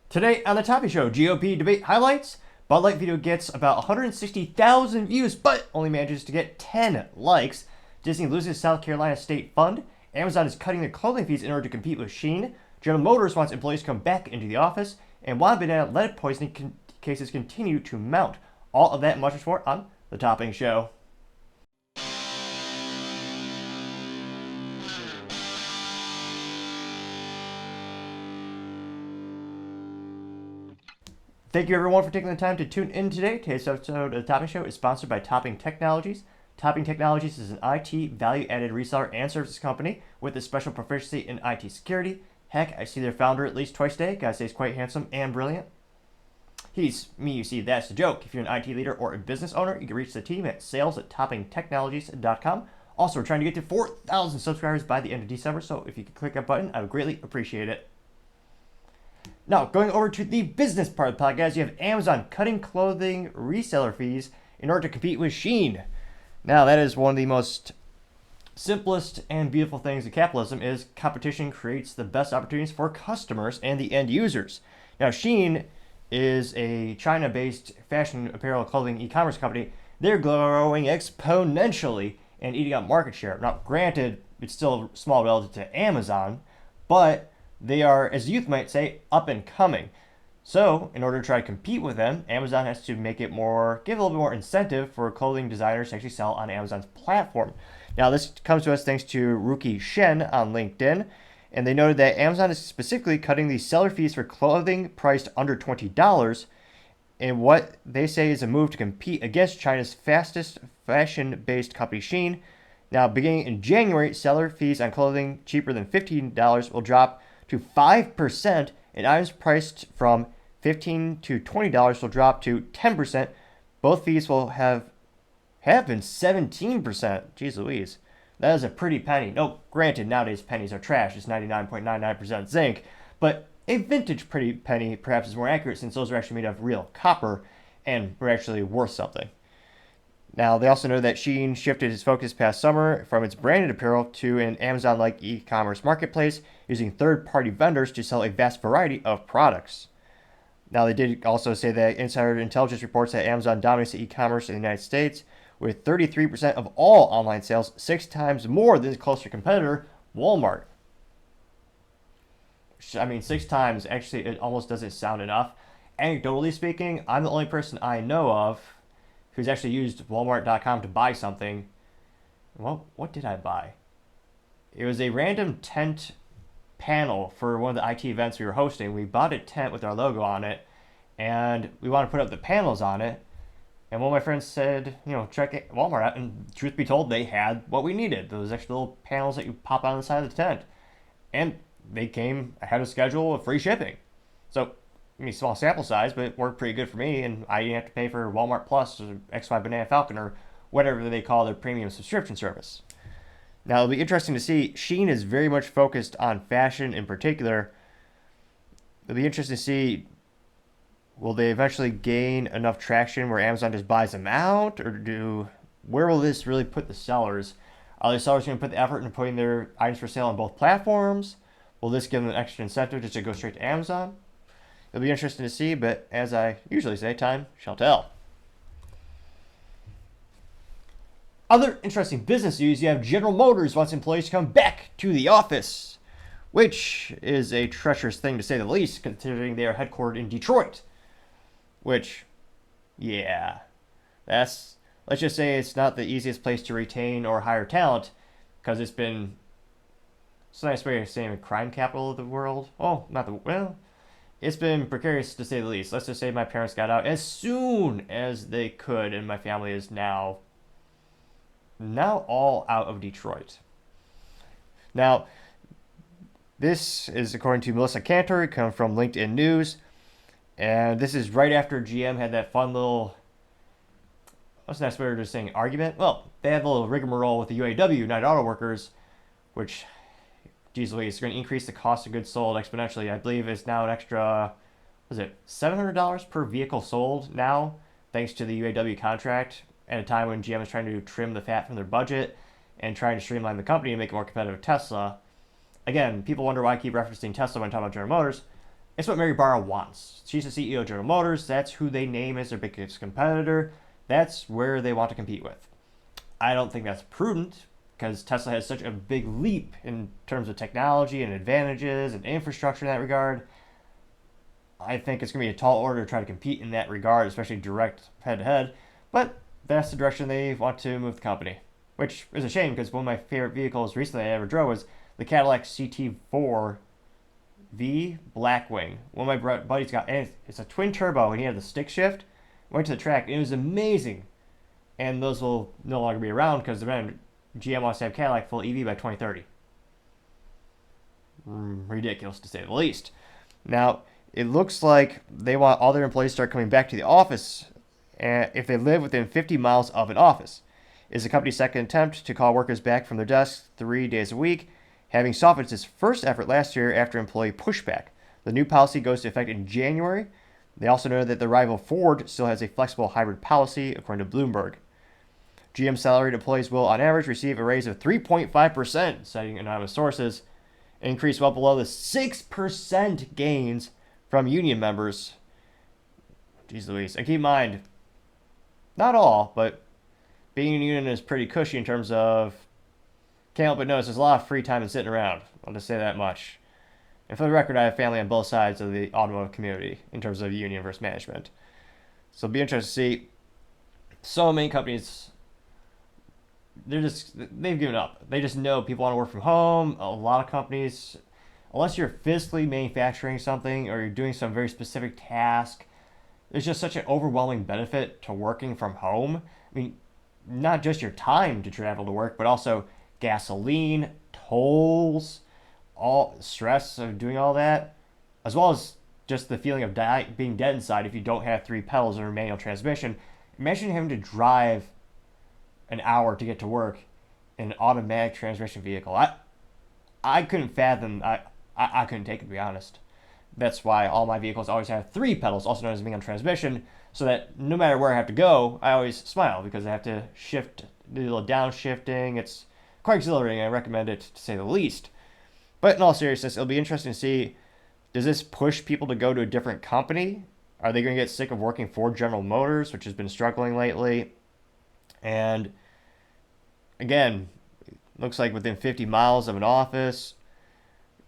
Today on the Topic Show, GOP debate highlights. Bud Light video gets about 160,000 views, but only manages to get 10 likes. Disney loses South Carolina state fund. Amazon is cutting their clothing fees in order to compete with Shein. General Motors wants employees to come back into the office. And WanaBana lead poisoning cases continue to mount. All of that and much more on the Topping Show. Thank you everyone for taking the time to tune in today. Today's episode of the Topping Show is sponsored by Topping Technologies. Topping Technologies is an IT value-added reseller and services company with a special proficiency in IT security. Heck, I see their founder at least twice a day. Guy says quite handsome and brilliant. He's me, you see, that's the joke. If you're an IT leader or a business owner, you can reach the team at sales@toppingtechnologies.com. Also, we're trying to get to 4,000 subscribers by the end of December, so if you could click that button, I would greatly appreciate it. Now, going over to the business part of the podcast, you have Amazon cutting clothing reseller fees in order to compete with Shein. Now, that is one of the most simplest and beautiful things of capitalism is competition creates the best opportunities for customers and the end users. Now, Shein is a China-based fashion apparel clothing e-commerce company. They're growing exponentially and eating up market share. Now, granted, it's still small relative to Amazon, but they are, as the youth might say, up and coming. So, in order to try to compete with them, Amazon has to make it more, give a little bit more incentive for clothing designers to actually sell on Amazon's platform. Now, this comes to us thanks to rookie Shein on LinkedIn, and they noted that Amazon is specifically cutting the seller fees for clothing priced under $20 in what they say is a move to compete against China's fastest fashion-based company Shein. Now, beginning in January, seller fees on clothing cheaper than $15 will drop to 5%, and items priced from $15 to $20 will drop to 10%. Both fees will have been 17%. Jeez Louise. That is a pretty penny. No, granted, nowadays pennies are trash. It's 99.99% zinc. But a vintage pretty penny perhaps is more accurate since those are actually made of real copper and were actually worth something. Now, they also know that Shein shifted its focus past summer from its branded apparel to an Amazon-like e-commerce marketplace using third-party vendors to sell a vast variety of products. Now, they did also say that insider intelligence reports that Amazon dominates the e-commerce in the United States with 33% of all online sales, 6 times more than its closer competitor, Walmart. I mean, 6 times, actually, it almost doesn't sound enough. Anecdotally speaking, I'm the only person I know of who's actually used Walmart.com to buy something. Well, what did I buy? It was a random tent panel for one of the IT events we were hosting. We bought a tent with our logo on it, and we wanted to put up the panels on it. And one of my friends said, check Walmart out. And truth be told, they had what we needed. Those extra little panels that you pop on the side of the tent. And they came ahead of schedule with free shipping. So, small sample size, but it worked pretty good for me. And I didn't have to pay for Walmart Plus or XY Banana Falcon or whatever they call their premium subscription service. Now, it'll be interesting to see. Shein is very much focused on fashion in particular. It'll be interesting to see, will they eventually gain enough traction where Amazon just buys them out? Or where will this really put the sellers? Are the sellers going to put the effort into putting their items for sale on both platforms? Will this give them an extra incentive just to go straight to Amazon? It'll be interesting to see, but as I usually say, time shall tell. Other interesting business news, you have General Motors wants employees to come back to the office, which is a treacherous thing to say the least, considering they are headquartered in Detroit. Which, yeah, let's just say it's not the easiest place to retain or hire talent, because it's been, it's a nice way of saying, a crime capital of the world. Oh, it's been precarious to say the least. Let's just say my parents got out as soon as they could, and my family is now all out of Detroit. Now, this is according to Melissa Cantor, come from LinkedIn News, and this is right after GM had that fun little, what's the next word of saying, argument? Well, they had a little rigmarole with the UAW, United Auto Workers, which, geez Louise, is going to increase the cost of goods sold exponentially. I believe it's now an extra, $700 per vehicle sold now, thanks to the UAW contract, at a time when GM is trying to trim the fat from their budget and trying to streamline the company and make it more competitive with Tesla. Again, people wonder why I keep referencing Tesla when I'm talking about General Motors. It's what Mary Barra wants. She's the CEO of General Motors. That's who they name as their biggest competitor. That's where they want to compete with. I don't think that's prudent because Tesla has such a big leap in terms of technology and advantages and infrastructure in that regard. I think it's going to be a tall order to try to compete in that regard, especially direct head-to-head. But that's the direction they want to move the company, which is a shame because one of my favorite vehicles recently I ever drove was the Cadillac CT4 V Blackwing. One of my buddies got, and it's a twin turbo, and he had the stick shift. Went to the track, and it was amazing. And those will no longer be around because GM wants to have Cadillac full EV by 2030. Ridiculous to say the least. Now, it looks like they want all their employees to start coming back to the office if they live within 50 miles of an office. It's the company's second attempt to call workers back from their desks 3 days a week, having softened its first effort last year after employee pushback. The new policy goes into effect in January. They also noted that the rival Ford still has a flexible hybrid policy, according to Bloomberg. GM salaried employees will, on average, receive a raise of 3.5%, citing anonymous sources, an increase well below the 6% gains from union members. Jeez Louise. And keep in mind, not all, but being in a union is pretty cushy in terms of, can't help but notice there's a lot of free time and sitting around. I'll just say that much. And for the record, I have family on both sides of the automotive community in terms of union versus management. So it'll be interesting to see. So many companies, they've given up. They just know people want to work from home. A lot of companies, unless you're physically manufacturing something or you're doing some very specific task, there's just such an overwhelming benefit to working from home. I mean, not just your time to travel to work, but also gasoline, tolls, all stress of doing all that, as well as just the feeling of being dead inside if you don't have 3 pedals or a manual transmission. Imagine having to drive an hour to get to work in an automatic transmission vehicle. I couldn't fathom. I couldn't take it, to be honest. That's why all my vehicles always have 3 pedals, also known as manual transmission, so that no matter where I have to go, I always smile because I have to shift, do a little downshifting. It's quite exhilarating. I recommend it, to say the least. But in all seriousness, it'll be interesting to see, does this push people to go to a different company? Are they going to get sick of working for General Motors, which has been struggling lately? And again, looks like within 50 miles of an office,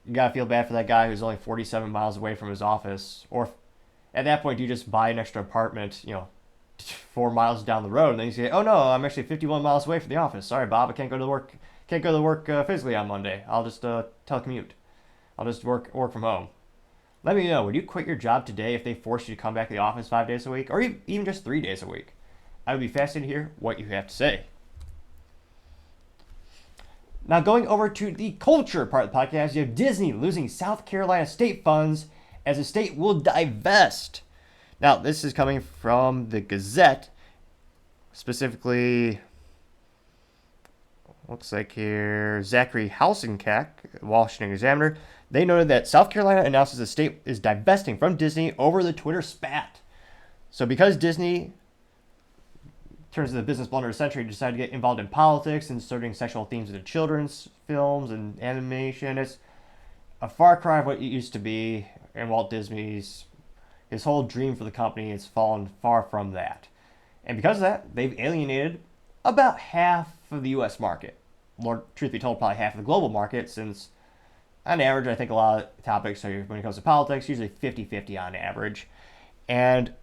you got to feel bad for that guy who's only 47 miles away from his office. Or at that point, do you just buy an extra apartment, 4 miles down the road, and then you say, oh no, I'm actually 51 miles away from the office. Sorry, Bob, I can't go to work physically on Monday. I'll just telecommute. I'll just work from home. Let me know, would you quit your job today if they forced you to come back to the office 5 days a week, or even just 3 days a week? I would be fascinated to hear what you have to say. Now, going over to the culture part of the podcast, you have Disney losing South Carolina state funds as the state will divest. Now, this is coming from the Gazette, specifically, looks like here, Zachary Halsenkack, Washington Examiner. They noted that South Carolina announces the state is divesting from Disney over the Twitter spat. So because Disney, in terms of the business blunder of the century, decided to get involved in politics and inserting sexual themes into children's films and animation, it's a far cry of what it used to be. And Walt Disney's, his whole dream for the company has fallen far from that. And because of that, they've alienated about half of the U.S. market. More truth be told, probably half of the global market, since on average, I think a lot of topics are, when it comes to politics, usually 50-50 on average. And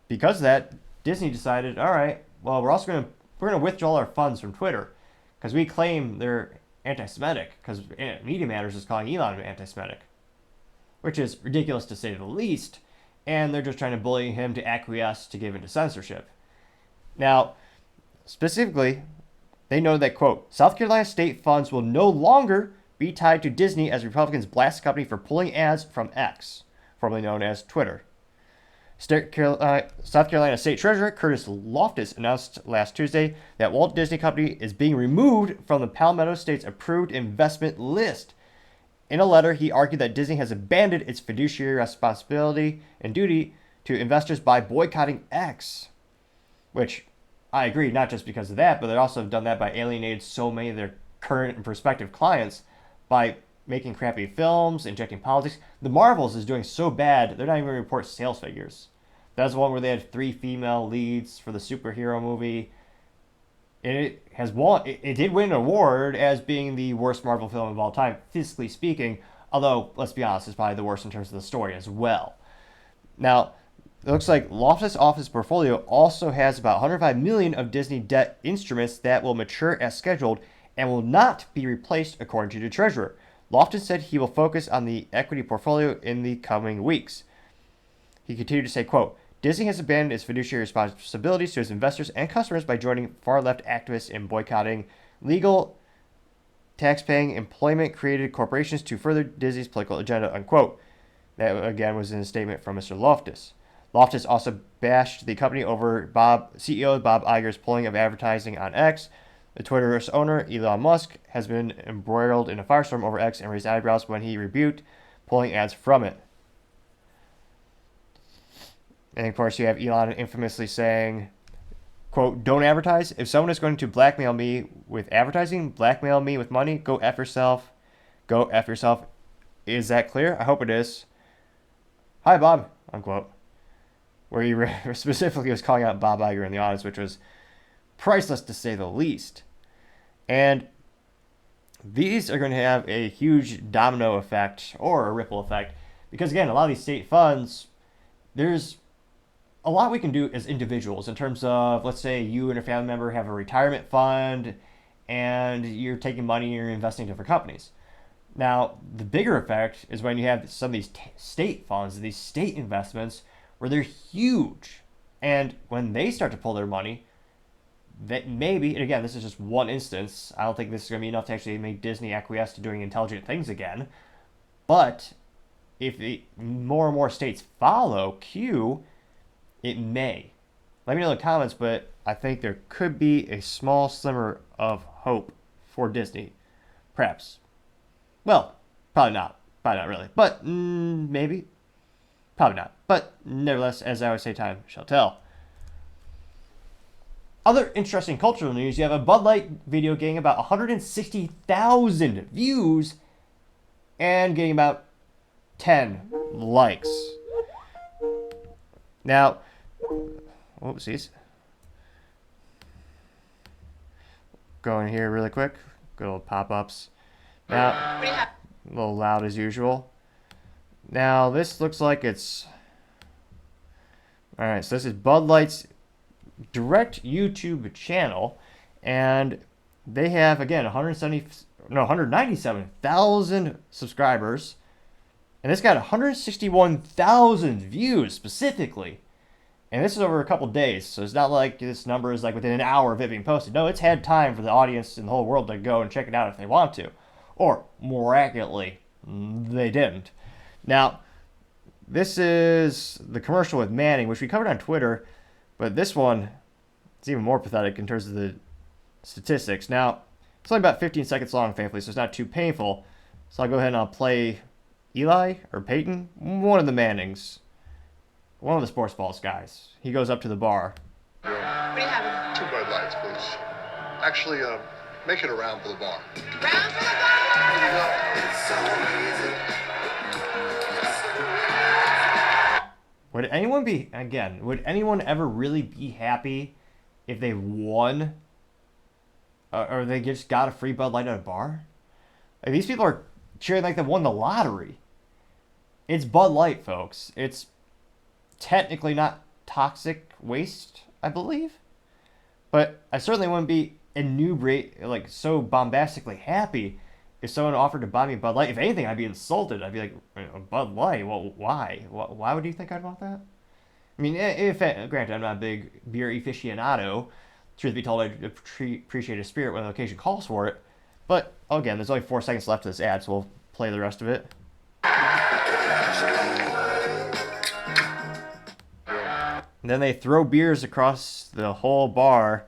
because of that, Disney decided, all right, well, we're going to withdraw our funds from Twitter because we claim they're anti-Semitic, because Media Matters is calling Elon anti-Semitic, which is ridiculous to say the least, and they're just trying to bully him to acquiesce to give into censorship. Now, specifically, they know that, quote, South Carolina state funds will no longer be tied to Disney as Republicans blast the company for pulling ads from X, formerly known as Twitter. South Carolina State Treasurer Curtis Loftus announced last Tuesday that Walt Disney Company is being removed from the Palmetto State's approved investment list. In a letter, he argued that Disney has abandoned its fiduciary responsibility and duty to investors by boycotting X, which I agree, not just because of that, but they also have done that by alienating so many of their current and prospective clients by making crappy films, injecting politics. The Marvels is doing so bad, they're not even going to report sales figures. That's the one where they had 3 female leads for the superhero movie. And it has won. It did win an award as being the worst Marvel film of all time, physically speaking. Although, let's be honest, it's probably the worst in terms of the story as well. Now, it looks like Loftus Office portfolio also has about 105 million of Disney debt instruments that will mature as scheduled and will not be replaced, according to the treasurer. Loftus said he will focus on the equity portfolio in the coming weeks. He continued to say, quote, Disney has abandoned its fiduciary responsibilities to its investors and customers by joining far-left activists in boycotting legal, tax-paying, employment-created corporations to further Disney's political agenda, unquote. That, again, was in a statement from Mr. Loftus. Loftus also bashed the company over CEO Bob Iger's pulling of advertising on X. The Twitter's owner, Elon Musk, has been embroiled in a firestorm over X and raised eyebrows when he rebuked pulling ads from it. And of course, you have Elon infamously saying, quote, don't advertise. If someone is going to blackmail me with advertising, blackmail me with money, go F yourself. Go F yourself. Is that clear? I hope it is. Hi, Bob, unquote. Where he specifically was calling out Bob Iger in the audience, which was priceless to say the least. And these are going to have a huge domino effect or a ripple effect. Because again, a lot of these state funds, there's a lot we can do as individuals in terms of, let's say you and a family member have a retirement fund and you're taking money and you're investing in different companies. Now, the bigger effect is when you have some of these state funds, these state investments, where they're huge. And when they start to pull their money, that maybe, and again, this is just one instance, I don't think this is going to be enough to actually make Disney acquiesce to doing intelligent things again. But if more and more states follow Q, it may. Let me know in the comments, but I think there could be a small sliver of hope for Disney. Perhaps. Well, probably not. Probably not really. But maybe. Probably not. But nevertheless, as I always say, time shall tell. Other interesting cultural news, you have a Bud Light video getting about 160,000 views and getting about 10 likes. Now, oopsies. Going here really quick. Good old pop-ups. Now, a little loud as usual. Now, this looks like it's... Alright, so this is Bud Light's direct YouTube channel. And they have, again, 197,000 subscribers. And it's got 161,000 views specifically. And this is over a couple days, so it's not like this number is like within an hour of it being posted. No, it's had time for the audience in the whole world to go and check it out if they want to. Or, more accurately, they didn't. Now, this is the commercial with Manning, which we covered on Twitter, but this one is even more pathetic in terms of the statistics. Now, it's only about 15 seconds long, thankfully, so it's not too painful. So I'll go ahead and I'll play Eli, or Peyton, one of the Mannings. One of the Sports Balls guys. He goes up to the bar. What do you have? 2 Bud Lights, please. Actually, make it around for the bar. Round for the bar! There you go. Would anyone ever really be happy if they won? Or they just got a free Bud Light at a bar? Like, these people are cheering like they won the lottery. It's Bud Light, folks. It's technically not toxic waste, I believe. But I certainly wouldn't be inebriate, like so bombastically happy if someone offered to buy me Bud Light. If anything, I'd be insulted. I'd be like, Bud Light? Well, why? Why would you think I'd want that? I mean, granted, I'm not a big beer aficionado. Truth be told, I appreciate a spirit when the occasion calls for it. But, again, there's only 4 seconds left of this ad, so we'll play the rest of it. And then they throw beers across the whole bar.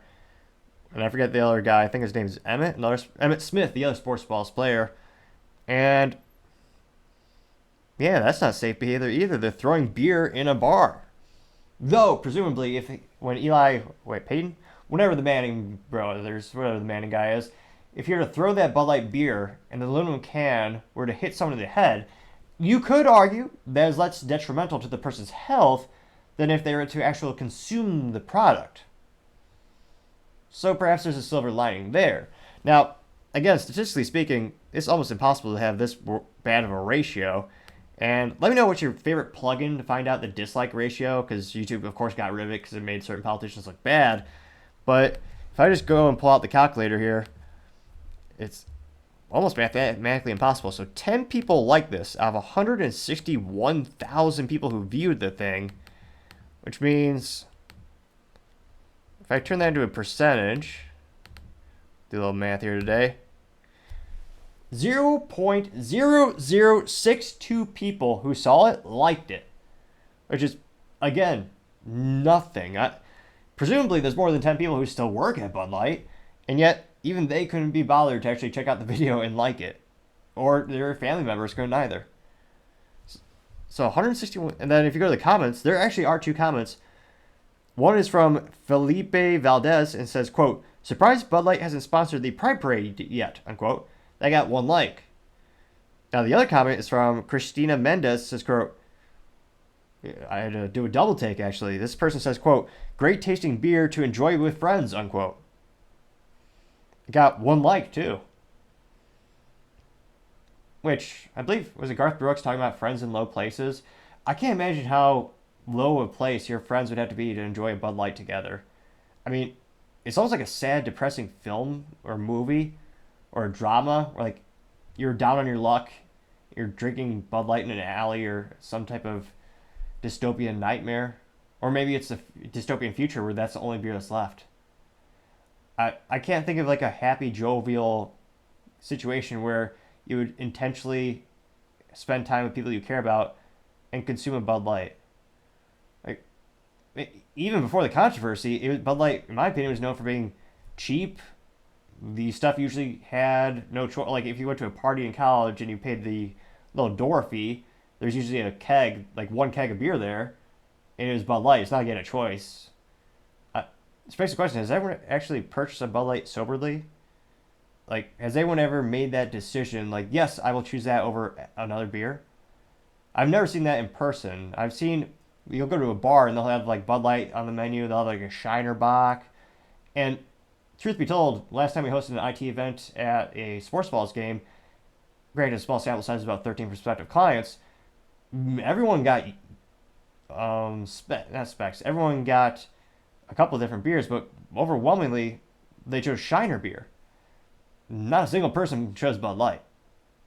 And I forget the other guy. I think his name is Emmett. Emmett Smith, the other Sports Balls player. And, yeah, that's not safe behavior either. They're throwing beer in a bar. Though, presumably, Peyton? Whatever the Manning brothers, whatever the Manning guy is, if you were to throw that Bud Light beer and the aluminum can were to hit someone in the head, you could argue that is less detrimental to the person's health than if they were to actually consume the product. So perhaps there's a silver lining there. Now, again, statistically speaking, it's almost impossible to have this bad of a ratio. And let me know what's your favorite plugin to find out the dislike ratio, because YouTube, of course, got rid of it because it made certain politicians look bad. But if I just go and pull out the calculator here, it's almost mathematically impossible. So 10 people like this out of 161,000 people who viewed the thing, which means if I turn that into a percentage, do a little math here today, 0.0062 people who saw it liked it, which is, again, nothing. Presumably there's more than 10 people who still work at Bud Light, and yet even they couldn't be bothered to actually check out the video and like it. Or their family members couldn't either. So 161, and then if you go to the comments, there actually are 2 comments. One is from Felipe Valdez and says, quote, "Surprised Bud Light hasn't sponsored the Pride Parade yet," unquote. That got 1 like. Now the other comment is from Christina Mendez, says, quote, I had to do a double take actually. This person says, quote, "Great tasting beer to enjoy with friends," unquote. It got 1 like too. Which, I believe, was it Garth Brooks talking about friends in low places? I can't imagine how low a place your friends would have to be to enjoy a Bud Light together. I mean, it's almost like a sad, depressing film or movie or a drama where, like, you're down on your luck, you're drinking Bud Light in an alley or some type of dystopian nightmare. Or maybe it's a dystopian future where that's the only beer that's left. I can't think of, like, a happy, jovial situation where you would intentionally spend time with people you care about and consume a Bud Light. Like, even before the controversy, Bud Light, in my opinion, was known for being cheap. The stuff usually had no choice. Like, if you went to a party in college and you paid the little door fee, there's usually a keg, like 1 keg of beer there, and it was Bud Light. It's not getting a choice. This begs the question, has everyone actually purchased a Bud Light soberly? Like, has anyone ever made that decision, like, yes, I will choose that over another beer? I've never seen that in person. I've seen, you'll go to a bar and they'll have, like, Bud Light on the menu. They'll have, like, a Shiner Bock. And truth be told, last time we hosted an IT event at a sports balls game, granted a small sample size, about 13 prospective clients, everyone got, not specs, everyone got a couple of different beers, but overwhelmingly, they chose Shiner beer. Not a single person chose Bud Light.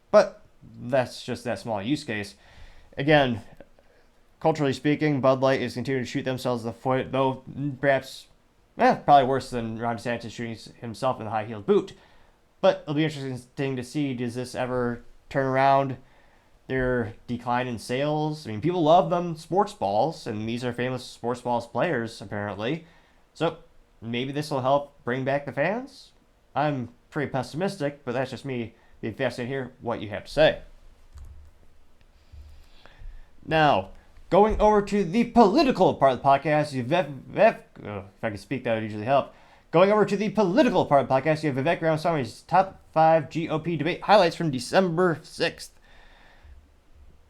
But that's just that small use case. Again, culturally speaking, Bud Light is continuing to shoot themselves in the foot, though perhaps, probably worse than Ron DeSantis shooting himself in the high-heeled boot. But it'll be interesting to see, does this ever turn around their decline in sales? I mean, people love them sports balls, and these are famous sports balls players, apparently. So maybe this will help bring back the fans? I'm pretty pessimistic, but that's just me. Be fascinated to hear what you have to say. Now, going over to the political part of the podcast, if I could speak, that would usually help. Going over to the political part of the podcast, you have Vivek Ramaswamy's top 5 GOP debate highlights from December 6th.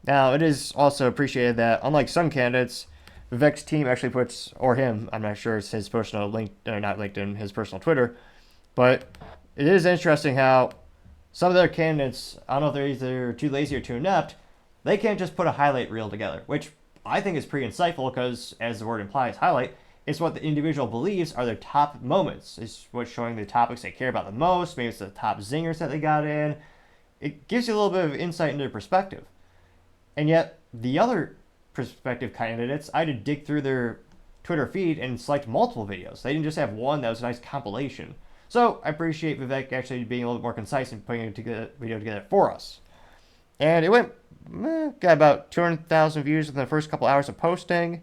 Now, it is also appreciated that, unlike some candidates, Vivek's team actually puts, or him, I'm not sure, it's his personal not LinkedIn, his personal Twitter, but it is interesting how some of their candidates, I don't know if they're either too lazy or too inept, they can't just put a highlight reel together, which I think is pretty insightful because, as the word implies, highlight, it's what the individual believes are their top moments. It's what's showing the topics they care about the most. Maybe it's the top zingers that they got in. It gives you a little bit of insight into their perspective. And yet, the other prospective candidates, I had to dig through their Twitter feed and select multiple videos. They didn't just have one that was a nice compilation. So I appreciate Vivek actually being a little bit more concise and putting a video together for us. And it went, got about 200,000 views in the first couple hours of posting,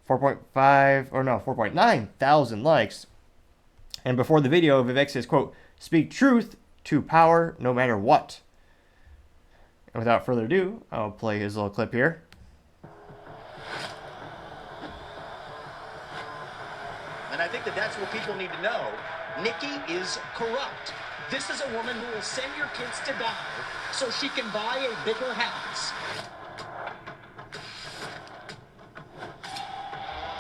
4.9 thousand likes. And before the video, Vivek says, quote, "Speak truth to power no matter what." And without further ado, I'll play his little clip here. And I think that's what people need to know. Nikki is corrupt. This is a woman who will send your kids to die so she can buy a bigger house.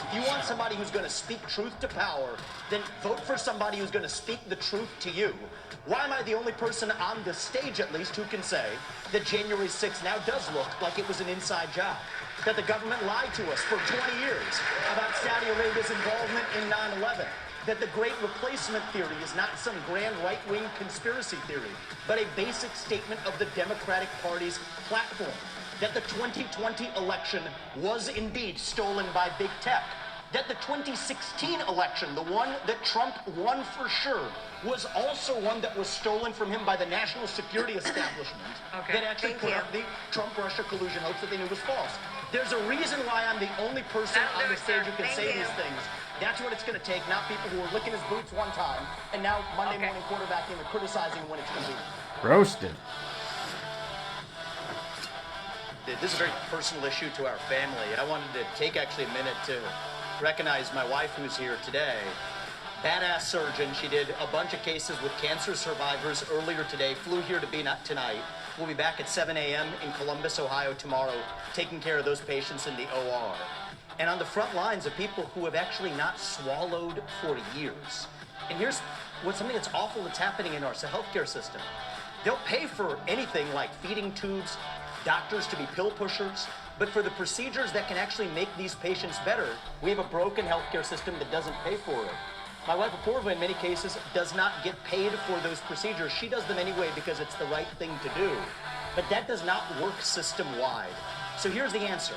If you want somebody who's going to speak truth to power, then vote for somebody who's going to speak the truth to you. Why am I the only person on the stage, at least, who can say that January 6th now does look like it was an inside job? That the government lied to us for 20 years about Saudi Arabia's involvement in 9/11. That the Great Replacement theory is not some grand right-wing conspiracy theory, but a basic statement of the Democratic Party's platform. That the 2020 election was indeed stolen by big tech. That the 2016 election, the one that Trump won for sure, was also one that was stolen from him by the national security establishment that actually put up the Trump-Russia collusion hoax that they knew was false. There's a reason why I'm the only person on the stage who can say these things. That's what it's going to take, not people who are licking his boots one time and now Monday morning quarterbacking and criticizing when it's convenient. Roasted. This is a very personal issue to our family. I wanted to take actually a minute to recognize my wife who's here today. Badass surgeon. She did a bunch of cases with cancer survivors earlier today, flew here to be tonight. We'll be back at 7 a.m. in Columbus, Ohio tomorrow, taking care of those patients in the OR. And on the front lines of people who have actually not swallowed for years. And here's something that's awful that's happening in our healthcare system. They'll pay for anything like feeding tubes, doctors to be pill pushers, but for the procedures that can actually make these patients better, we have a broken healthcare system that doesn't pay for it. My wife Apoorva, in many cases, does not get paid for those procedures. She does them anyway because it's the right thing to do. But that does not work system-wide. So here's the answer.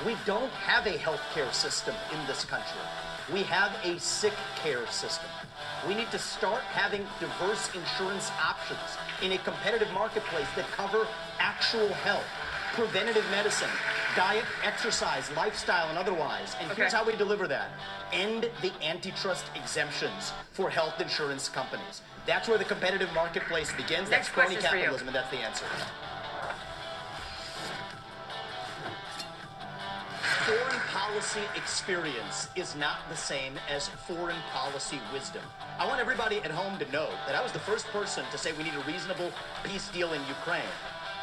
We don't have a healthcare system in this country. We have a sick care system. We need to start having diverse insurance options in a competitive marketplace that cover actual health, preventative medicine, diet, exercise, lifestyle, and otherwise. And here's how we deliver that. End the antitrust exemptions for health insurance companies. That's where the competitive marketplace begins. That's crony capitalism, and that's the answer. Foreign policy experience is not the same as foreign policy wisdom. I want everybody at home to know that I was the first person to say we need a reasonable peace deal in Ukraine.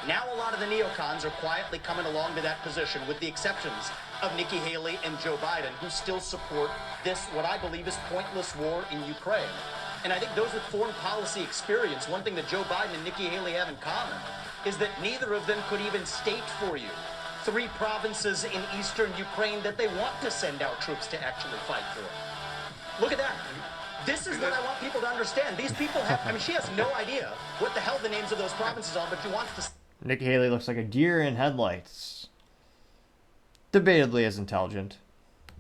Now a lot of the neocons are quietly coming along to that position, with the exceptions of Nikki Haley and Joe Biden, who still support this, what I believe is pointless war in Ukraine. And I think those with foreign policy experience, one thing that Joe Biden and Nikki Haley have in common is that neither of them could even state for you 3 provinces in eastern Ukraine that they want to send our troops to actually fight for. Look at that. This is what I want people to understand. These people have, I mean, she has no idea what the hell the names of those provinces are, but she wants to... Nikki Haley looks like a deer in headlights. Debatably as intelligent.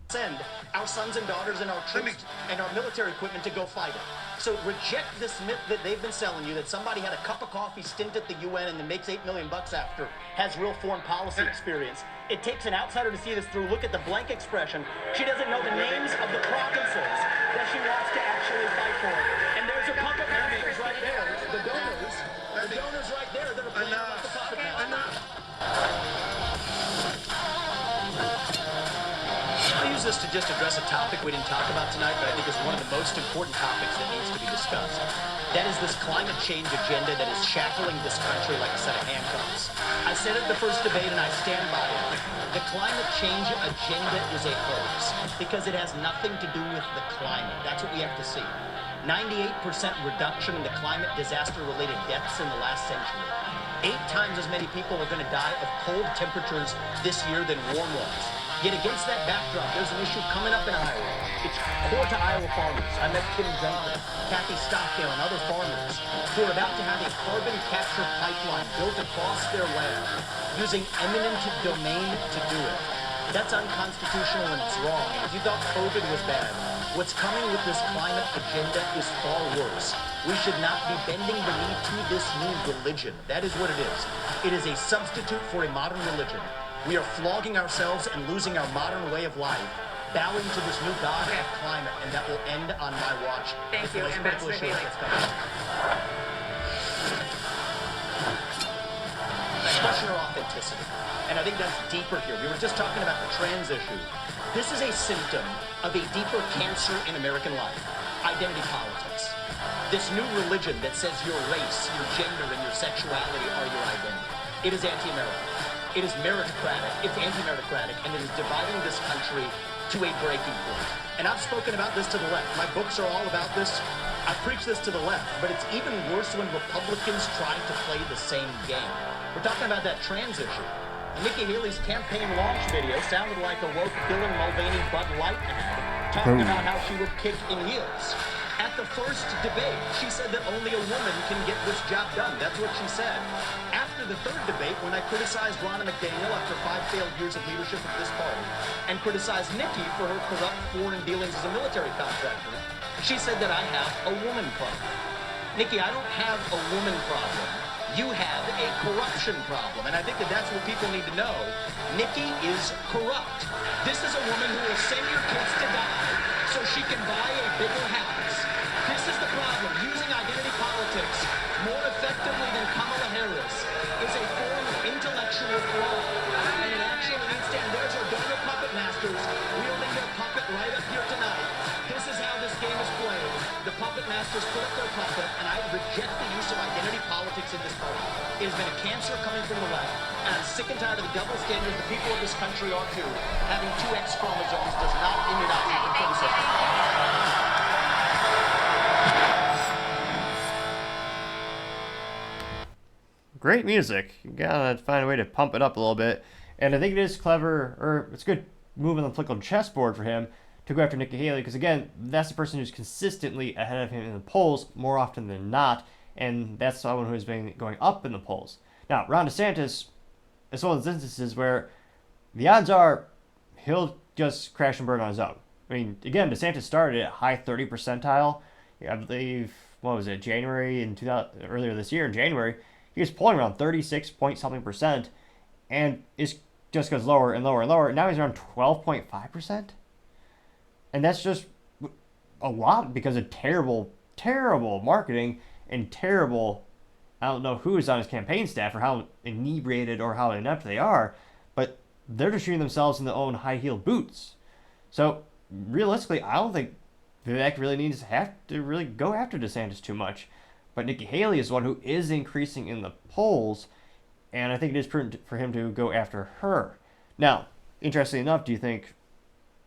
Send our sons and daughters and our troops and our military equipment to go fight it. So reject this myth that they've been selling you, that somebody had a cup of coffee stint at the UN and then makes $8 million after, has real foreign policy experience. It takes an outsider to see this through. Look at the blank expression. She doesn't know the names of the provinces that she wants to actually fight for. And there's her puppet masters right there. The donors right there that are playing like the puppet masters. I'll use this to just address a topic we didn't talk about tonight, but I think is one of the most important topics that needs to be discussed. That is this climate change agenda that is shackling this country like a set of handcuffs. I said it the first debate, and I stand by it. The climate change agenda is a hoax because it has nothing to do with the climate. That's what we have to see. 98% reduction in the climate disaster-related deaths in the last century. 8 times as many people are going to die of cold temperatures this year than warm ones. Yet against that backdrop, there's an issue coming up in Iowa. It's core to Iowa farmers. I met Kim Junker, Kathy Stockdale, and other farmers who are about to have a carbon capture pipeline built across their land using eminent domain to do it. That's unconstitutional and it's wrong. And if you thought COVID was bad, what's coming with this climate agenda is far worse. We should not be bending the knee to this new religion. That is what it is. It is a substitute for a modern religion. We are flogging ourselves and losing our modern way of life, bowing to this new god of climate, and that will end on my watch. Thank you, Ambassador Haley. Question or authenticity. And I think that's deeper here. We were just talking about the trans issue. This is a symptom of a deeper cancer in American life. Identity politics. This new religion that says your race, your gender, and your sexuality are your identity. It is anti-American. It is meritocratic. It's anti-meritocratic, and it is dividing this country to a breaking point. And I've spoken about this to the left. My books are all about this. I preach this to the left, but it's even worse when Republicans try to play the same game. We're talking about that trans issue. Nikki Haley's campaign launch video sounded like a woke Dylan Mulvaney Bud Light ad, talking about how she would kick in heels. At the first debate, she said that only a woman can get this job done. That's what she said. After the third debate, when I criticized Ronna McDaniel after 5 failed years of leadership of this party, and criticized Nikki for her corrupt foreign dealings as a military contractor, she said that I have a woman problem. Nikki, I don't have a woman problem. You have a corruption problem, and I think that that's what people need to know. Nikki is corrupt. This is a woman who will send your kids to die so she can buy a bigger house. This is the problem. Using identity politics more effectively than Kamala Harris is a form of intellectual fraud. And it actually needs to, and there's our donor puppet masters wielding their puppet right up here tonight. This is how this game is played. The puppet masters put up their puppet, and I reject the use of identity politics in this party. It has been a cancer coming from the left, and I'm sick and tired of the double standards the people of this country are too. Having 2 X chromosomes does not immunize you from criticism. Great music. You gotta find a way to pump it up a little bit. And I think it is clever, or it's a good move on the political chessboard for him to go after Nikki Haley, because again, that's the person who's consistently ahead of him in the polls more often than not, and that's someone who's been going up in the polls. Now, Ron DeSantis is one of those instances where the odds are he'll just crash and burn on his own. I mean, again, DeSantis started at high 30 percentile. I believe, what was it, January in 2000, earlier this year in January, he was polling around 36 point something percent, and it just goes lower and lower and lower. Now he's around 12.5%. And that's just a lot because of terrible, terrible marketing and terrible, I don't know who is on his campaign staff or how inebriated or how inept they are, but they're just shooting themselves in their own high-heeled boots. So realistically, I don't think Vivek really needs to have to really go after DeSantis too much. But Nikki Haley is one who is increasing in the polls, and I think it is prudent for him to go after her. Now, interestingly enough, do you think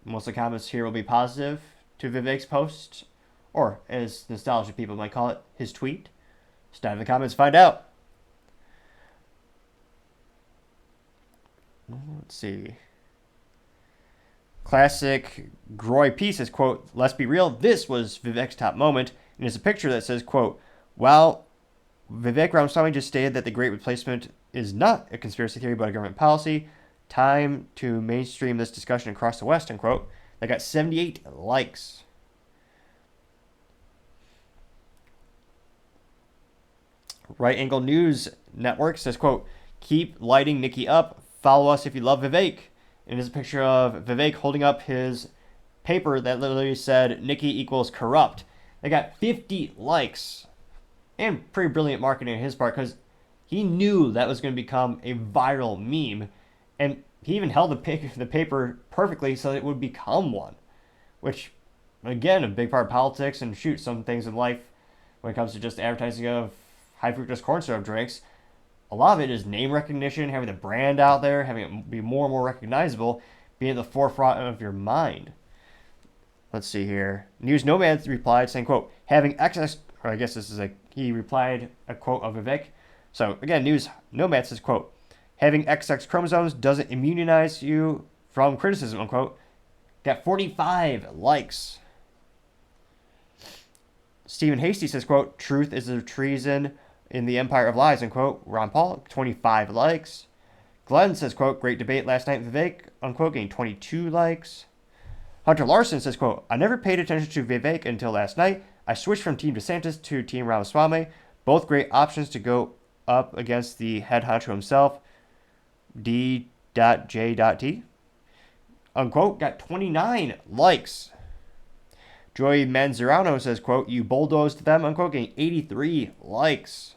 most of the comments here will be positive to Vivek's post, or as nostalgic people might call it, his tweet? Just dive in the comments to find out. Let's see. Classic Groy P says, quote, "Let's be real, this was Vivek's top moment." And there's a picture that says, quote, "While Vivek Ramaswamy just stated that the Great Replacement is not a conspiracy theory but a government policy, time to mainstream this discussion across the West," unquote. That got 78 likes. Right Angle News Network says, quote, "Keep lighting Nikki up. Follow us if you love Vivek." And there's a picture of Vivek holding up his paper that literally said, "Nikki equals corrupt." They got 50 likes. And pretty brilliant marketing on his part, because he knew that was going to become a viral meme. And he even held the paper perfectly so that it would become one. Which, again, a big part of politics, and shoot, some things in life, when it comes to just advertising of high fructose corn syrup drinks, a lot of it is name recognition, having the brand out there, having it be more and more recognizable, being at the forefront of your mind. Let's see here. News Nomad replied saying, quote, "Having excess," or I guess this is he replied a quote of Vivek. So again, News Nomad says, quote, "Having XX chromosomes doesn't immunize you from criticism," unquote. Got 45 likes. Stephen Hasty says, quote, "Truth is a treason in the empire of lies," unquote. Ron Paul, 25 likes. Glenn says, quote, "Great debate last night, Vivek," unquote, getting 22 likes. Hunter Larson says, quote, "I never paid attention to Vivek until last night. I switched from Team DeSantis to Team Ramaswamy. Both great options to go up against the head honcho himself, D.J.T. Unquote, got 29 likes. Joy Manzarano says, quote, "You bulldozed them," unquote, getting 83 likes.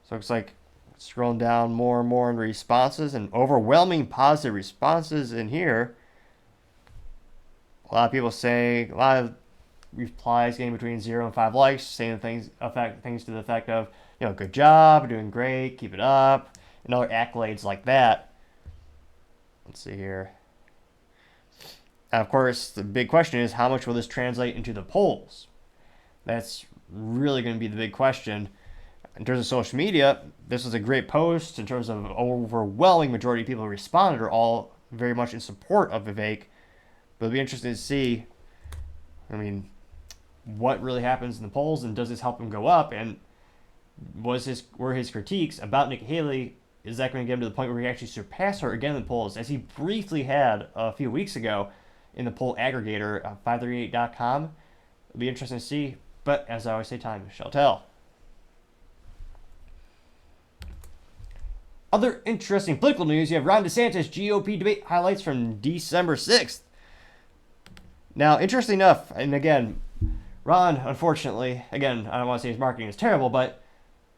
So it looks like scrolling down more and more in responses, and overwhelming positive responses in here. A lot of people saying, a lot of replies getting between 0 and 5 likes, saying things to the effect of, good job, doing great, keep it up, and other accolades like that. Let's see here. Now, of course, the big question is, how much will this translate into the polls? That's really going to be the big question. In terms of social media, this was a great post. In terms of overwhelming majority of people who responded are all very much in support of Vivek. But it'll be interesting to see, what really happens in the polls, and does this help him go up? And were his critiques about Nikki Haley, is that going to get him to the point where he actually surpass her again in the polls, as he briefly had a few weeks ago in the poll aggregator, 538.com? It'll be interesting to see. But as I always say, time shall tell. Other interesting political news, you have Ron DeSantis GOP debate highlights from December 6th. Now, interesting enough, and again, Ron, unfortunately, again, I don't want to say his marketing is terrible, but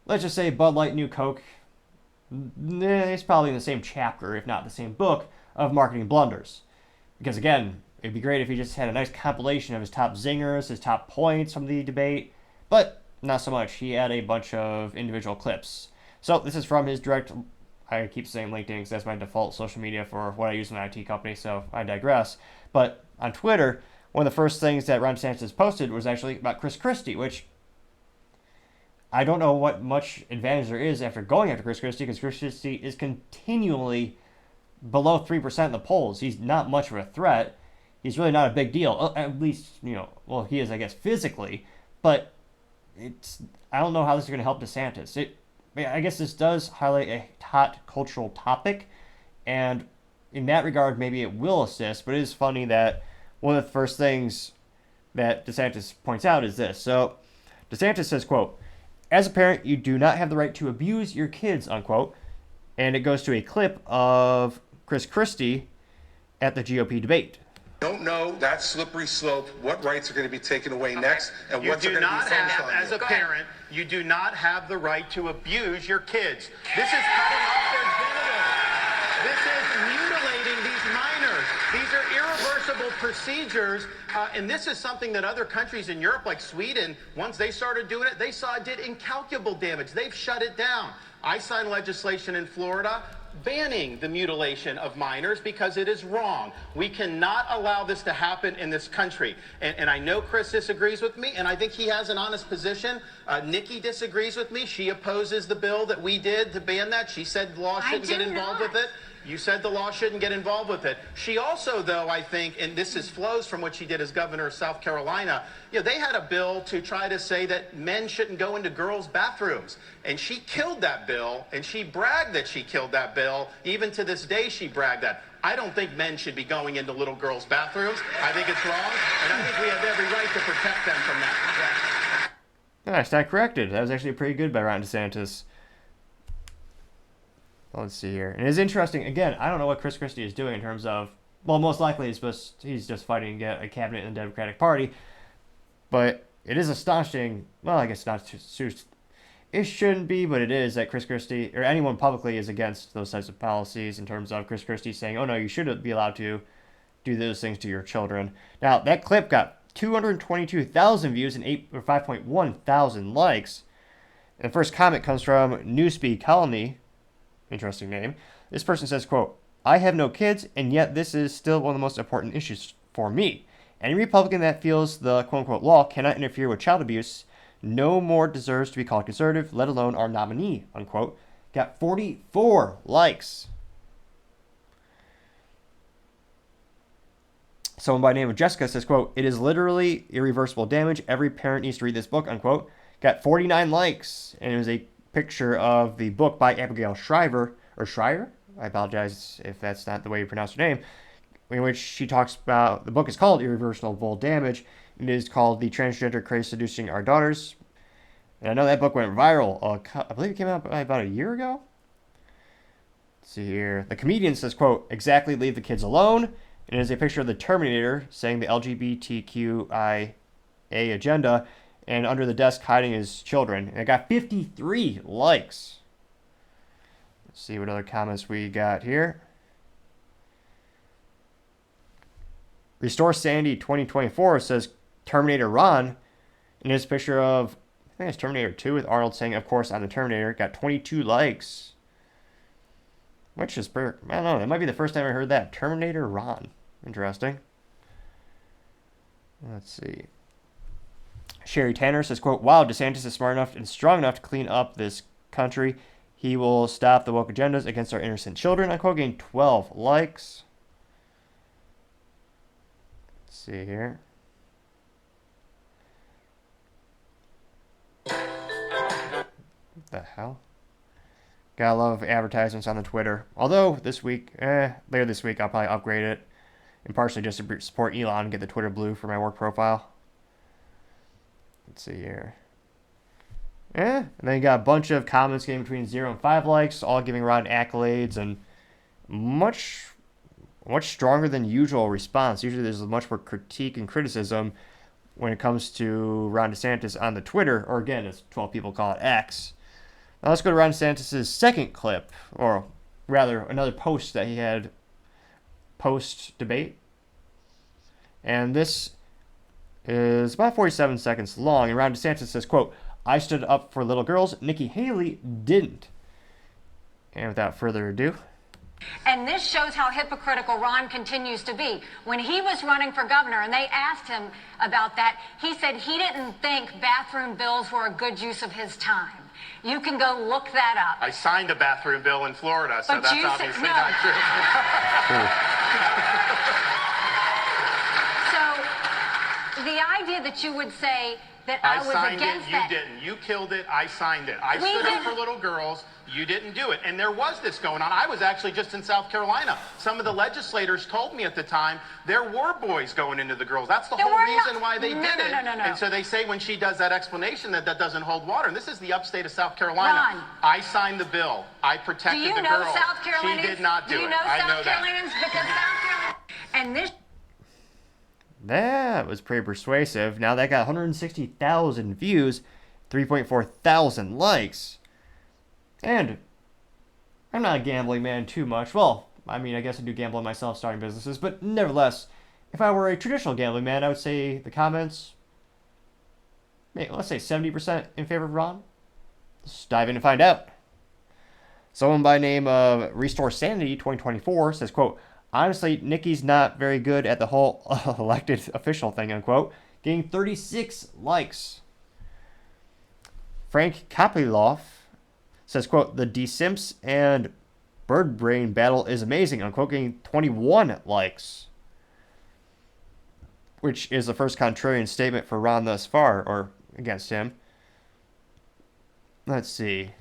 let's just say Bud Light, New Coke, it's probably in the same chapter, if not the same book, of marketing blunders. Because again, it'd be great if he just had a nice compilation of his top zingers, his top points from the debate, but not so much. He had a bunch of individual clips. So this is from his direct, I keep saying LinkedIn because that's my default social media for what I use in an IT company, so I digress. But on Twitter, one of the first things that Ron DeSantis posted was actually about Christie, which I don't know what much advantage there is after going after Christie, because Christie is continually below 3% in the polls. He's not much of a threat. He's really not a big deal. At least, he is, I guess, physically. But I don't know how this is going to help DeSantis. I guess this does highlight a hot cultural topic, and in that regard, maybe it will assist. But it is funny that one of the first things that DeSantis points out is this. So DeSantis says, quote, "As a parent, you do not have the right to abuse your kids," unquote. And it goes to a clip of Christie at the GOP debate. Don't know that slippery slope, what rights are going to be taken away next, and what's going to be focused on. As a parent, you do not have the right to abuse your kids. This is cutting off their genitals. This is mutilating these minors. These are irreversible procedures, and this is something that other countries in Europe, like Sweden, once they started doing it, they saw it did incalculable damage. They've shut it down. I signed legislation in Florida banning the mutilation of minors because it is wrong. We cannot allow this to happen in this country. And I know Chris disagrees with me, and I think he has an honest position. Nikki disagrees with me. She opposes the bill that we did to ban that. She said the law shouldn't get involved with it. You said the law shouldn't get involved with it. She also, though, I think, and this flows from what she did as governor of South Carolina, they had a bill to try to say that men shouldn't go into girls' bathrooms. And she killed that bill, and she bragged that she killed that bill. Even to this day, she bragged that. I don't think men should be going into little girls' bathrooms. I think it's wrong, and I think we have every right to protect them from that. I stand corrected. That was actually pretty good by Ron DeSantis. Let's see here. And it's interesting, again, I don't know what Christie is doing in terms of, well, most likely he's just fighting to get a cabinet in the Democratic Party. But it is astonishing, well, I guess not too, it shouldn't be, but it is, that Chris Christie, or anyone publicly, is against those types of policies, in terms of Chris Christie saying, oh no, you shouldn't be allowed to do those things to your children. Now, that clip got 222,000 views and 5.1 thousand likes. And the first comment comes from Newspeak Colony. Interesting name. This person says, quote, "I have no kids, and yet this is still one of the most important issues for me. Any Republican that feels the quote-unquote law cannot interfere with child abuse no more deserves to be called conservative, let alone our nominee," unquote. Got 44 likes. Someone by the name of Jessica says, quote, "It is literally irreversible damage. Every parent needs to read this book," unquote. Got 49 likes, and it was a picture of the book by Abigail Shriver, or Schreier, I apologize if that's not the way you pronounce her name, in which she talks about, the book is called Irreversible Damage, and it is called The Transgender Craze Seducing Our Daughters. And I know that book went viral, I believe it came out about a year ago. Let's see here. The comedian says, quote, "Exactly, leave the kids alone," and it is a picture of the Terminator saying the LGBTQIA agenda, and under the desk hiding his children. And it got 53 likes. Let's see what other comments we got here. Restore Sandy 2024 says Terminator Ron, and his picture of, I think it's Terminator 2 with Arnold saying, of course, I'm the Terminator, got 22 likes. Which is pretty, I don't know, that might be the first time I heard that. Terminator Ron. Interesting. Let's see. Sherry Tanner says, quote, wow, DeSantis is smart enough and strong enough to clean up this country. He will stop the woke agendas against our innocent children. Unquote, getting 12 likes. Let's see here. What the hell? Gotta love advertisements on the Twitter. Although this week, later this week, I'll probably upgrade it. And partially just to support Elon and get the Twitter blue for my work profile. Let's see here. And then you got a bunch of comments getting between 0 and 5 likes, all giving Ron accolades and much stronger than usual response. Usually there's much more critique and criticism when it comes to Ron DeSantis on the Twitter, or again, as 12 people call it, X. Now let's go to Ron DeSantis' second clip, or rather another post that he had post-debate. And this is about 47 seconds long, and Ron DeSantis says, quote, I stood up for little girls, Nikki Haley didn't. And without further ado. And this shows how hypocritical Ron continues to be. When he was running for governor and they asked him about that, he said he didn't think bathroom bills were a good use of his time. You can go look that up. I signed a bathroom bill in Florida, so But that's you said- obviously no. not true. So the idea that you would say that I was signed against it, that. you didn't. You killed it, I signed it. I We stood up didn't- for little girls, you didn't do it. And there was this going on. I was actually just in South Carolina. Some of the legislators told me at the time there were boys going into the girls. That's the There whole were reason not. why they No, did no, it. no, no, no. And so they say when she does that explanation that doesn't hold water. And this is the upstate of South Carolina. Ron. I signed the bill. I Do protected you the know girl. South Carolinians? She did not do you it. know I know South that. Carolinians? Because South Carolina. And this. That was pretty persuasive. Now that got 160,000 views, 3.4 thousand likes. And I'm not a gambling man too much. Well, I mean, I guess I do gamble on myself starting businesses, but nevertheless, if I were a traditional gambling man, I would say the comments, let's say 70% in favor of Ron. Let's dive in and find out. Someone by name of Restore Sanity 2024 says, quote, honestly, Nikki's not very good at the whole elected official thing, unquote, getting 36 likes. Frank Kapiloff says, quote, the DeSimps and Bird Brain battle is amazing, unquote, getting 21 likes. Which is the first contrarian statement for Ron thus far, or against him. Let's see.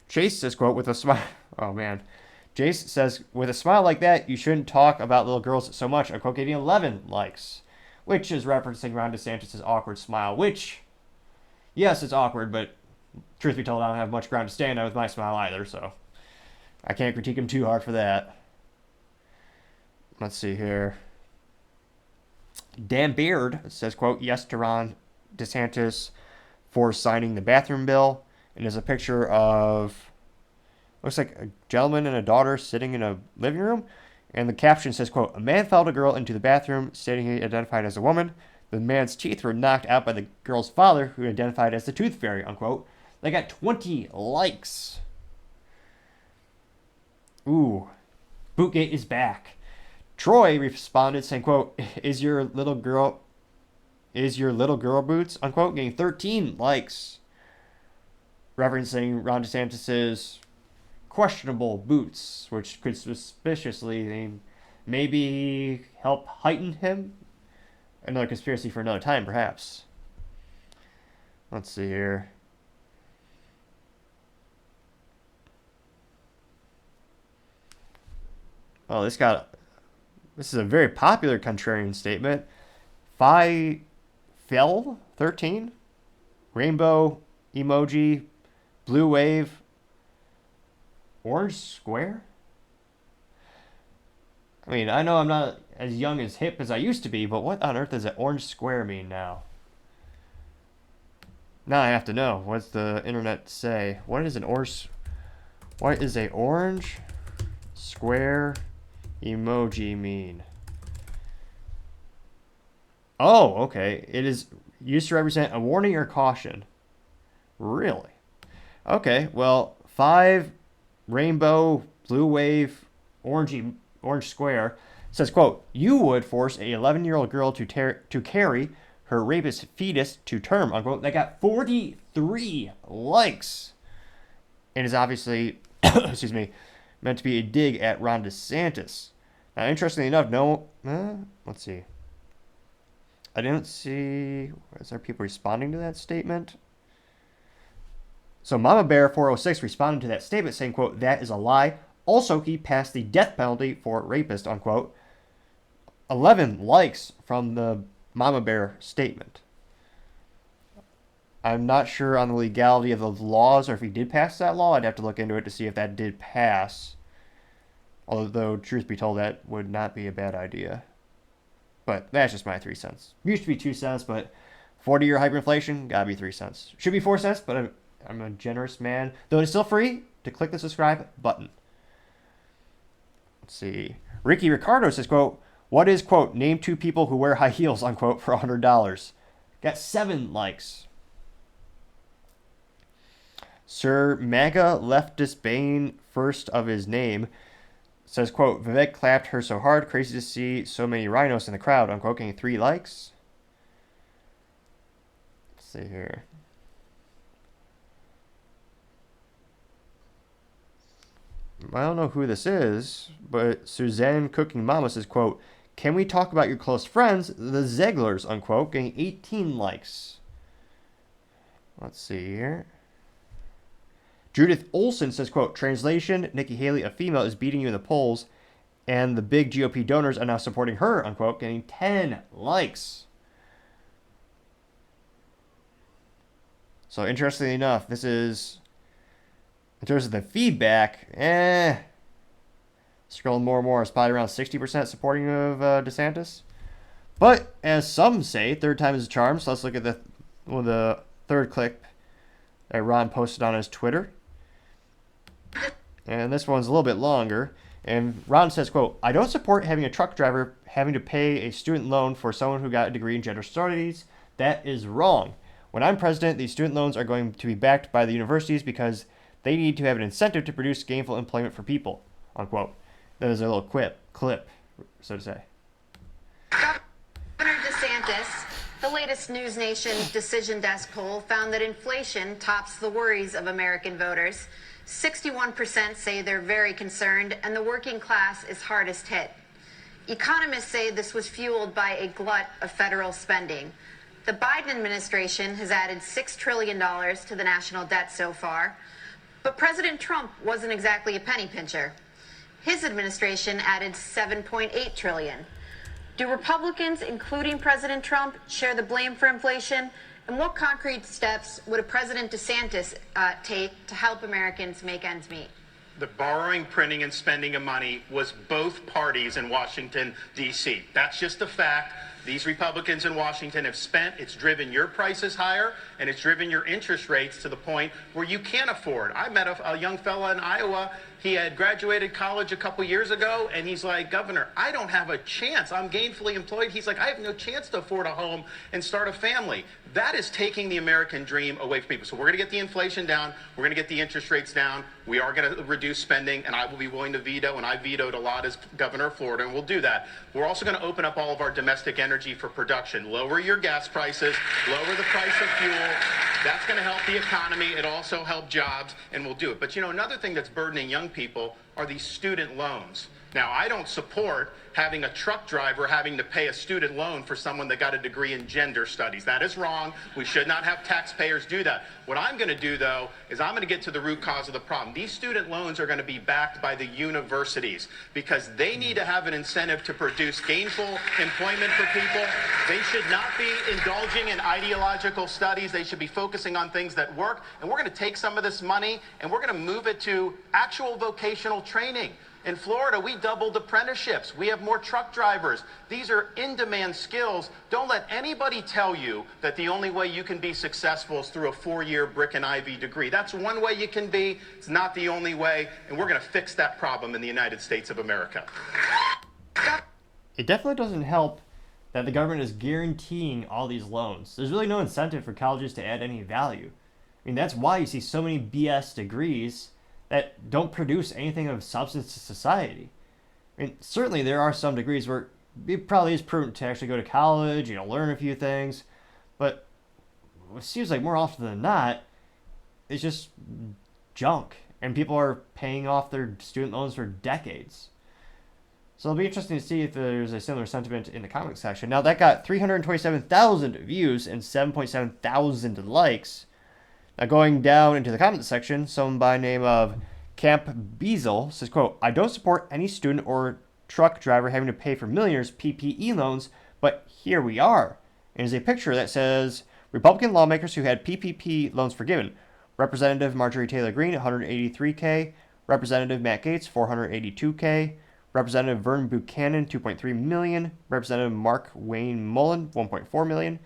Chase says, quote, with a smile. Oh, man. Jace says, with a smile like that, you shouldn't talk about little girls so much, unquote, getting 11 likes. Which is referencing Ron DeSantis' awkward smile, which, yes, it's awkward, but truth be told, I don't have much ground to stand on with my smile either, so I can't critique him too hard for that. Let's see here. Dan Beard says, quote, yes to Ron DeSantis for signing the bathroom bill. And there's a picture of, looks like a gentleman and a daughter sitting in a living room. And the caption says, quote, a man followed a girl into the bathroom, stating he identified as a woman. The man's teeth were knocked out by the girl's father, who identified as the tooth fairy, unquote. They got 20 likes. Ooh. Bootgate is back. Troy responded saying, quote, is your little girl boots, unquote, getting 13 likes. Referencing Ron DeSantis' questionable boots, which could suspiciously maybe help heighten him. Another conspiracy for another time, perhaps. Let's see here. Oh, this is a very popular contrarian statement. Phi Fell 13, rainbow emoji, blue wave, orange square. I mean, I know I'm not as young as hip as I used to be, but what on earth does an orange square mean now? Now I have to know. What's the internet say? What is a orange square emoji mean? Oh, okay. It is used to represent a warning or caution. Really? Okay, well, 5 rainbow, blue wave, orange square says, quote, you would force a 11-year-old girl to carry her rapist fetus to term, unquote. That got 43 likes. And is obviously, excuse me, meant to be a dig at Ron DeSantis. Now, interestingly enough, let's see. I didn't see, is there people responding to that statement? So Mama Bear 406 responded to that statement saying, quote, that is a lie. Also, he passed the death penalty for rapist, unquote. 11 likes from the Mama Bear statement. I'm not sure on the legality of those laws or if he did pass that law. I'd have to look into it to see if that did pass. Although, truth be told, that would not be a bad idea. But that's just my 3 cents. Used to be 2 cents, but 40-year hyperinflation, gotta be 3 cents. Should be 4 cents, but I'm a generous man. Though it's still free to click the subscribe button. Let's see. Ricky Ricardo says, quote, what is, quote, name 2 people who wear high heels, unquote, for $100? Got 7 likes. Sir MAGA leftist Bane, first of his name, says, quote, Vivek clapped her so hard, crazy to see so many rhinos in the crowd, unquote, getting 3 likes. Let's see here. I don't know who this is, but Suzanne Cooking Mama says, quote, can we talk about your close friends, the Zeglers, unquote, getting 18 likes. Let's see here. Judith Olson says, quote, translation, Nikki Haley, a female, is beating you in the polls, and the big GOP donors are now supporting her, unquote, getting 10 likes. So interestingly enough, this is, in terms of the feedback, scrolling more and more, it's probably around 60% supporting of DeSantis. But as some say, third time is a charm. So let's look at the third clip that Ron posted on his Twitter. And this one's a little bit longer. And Ron says, quote, I don't support having a truck driver having to pay a student loan for someone who got a degree in gender studies. That is wrong. When I'm president, these student loans are going to be backed by the universities because they need to have an incentive to produce gainful employment for people, unquote. That is a little clip, so to say. Governor DeSantis, the latest News Nation Decision Desk poll found that inflation tops the worries of American voters. 61% say they're very concerned, and the working class is hardest hit. Economists say this was fueled by a glut of federal spending. The Biden administration has added $6 trillion to the national debt so far, but President Trump wasn't exactly a penny pincher. His administration added $7.8 trillion. Do Republicans, including President Trump, share the blame for inflation? And what concrete steps would a President DeSantis take to help Americans make ends meet? The borrowing, printing, and spending of money was both parties in Washington, D.C. That's just a fact. These Republicans in Washington have spent, it's driven your prices higher, and it's driven your interest rates to the point where you can't afford. I met a young fella in Iowa. He had graduated college a couple years ago, and he's like, Governor, I don't have a chance. I'm gainfully employed. He's like, I have no chance to afford a home and start a family. That is taking the American dream away from people. So we're going to get the inflation down. We're going to get the interest rates down. We are going to reduce spending, and I will be willing to veto, and I vetoed a lot as governor of Florida, and we'll do that. We're also going to open up all of our domestic energy for production. Lower your gas prices, lower the price of fuel. That's going to help the economy. It also help jobs, and we'll do it. But, you know, another thing that's burdening young people are these student loans. Now, I don't support having a truck driver having to pay a student loan for someone that got a degree in gender studies. That is wrong. We should not have taxpayers do that. What I'm going to do, though, is I'm going to get to the root cause of the problem. These student loans are going to be backed by the universities because they need to have an incentive to produce gainful employment for people. They should not be indulging in ideological studies. They should be focusing on things that work. And we're going to take some of this money and we're going to move it to actual vocational training. In Florida, we doubled apprenticeships. We have more truck drivers. These are in-demand skills. Don't let anybody tell you that the only way you can be successful is through a 4-year brick and ivy degree. That's one way you can be. It's not the only way, and we're going to fix that problem in the United States of America. It definitely doesn't help that the government is guaranteeing all these loans. There's really no incentive for colleges to add any value. I mean, that's why you see so many BS degrees that don't produce anything of substance to society. I mean, certainly there are some degrees where it probably is prudent to actually go to college, learn a few things, but it seems like more often than not, it's just junk, and people are paying off their student loans for decades. So it'll be interesting to see if there's a similar sentiment in the comment section. Now, that got 327,000 views and 7.7 thousand likes. Now, going down into the comment section, someone by the name of Camp Beazle says, quote, I don't support any student or truck driver having to pay for millionaires' PPE loans, but here we are. And there's a picture that says, Republican lawmakers who had PPP loans forgiven. Representative Marjorie Taylor Greene, 183K. Representative Matt Gaetz, 482K. Representative Vern Buchanan, 2.3 million. Representative Mark Wayne Mullen, 1.4 million.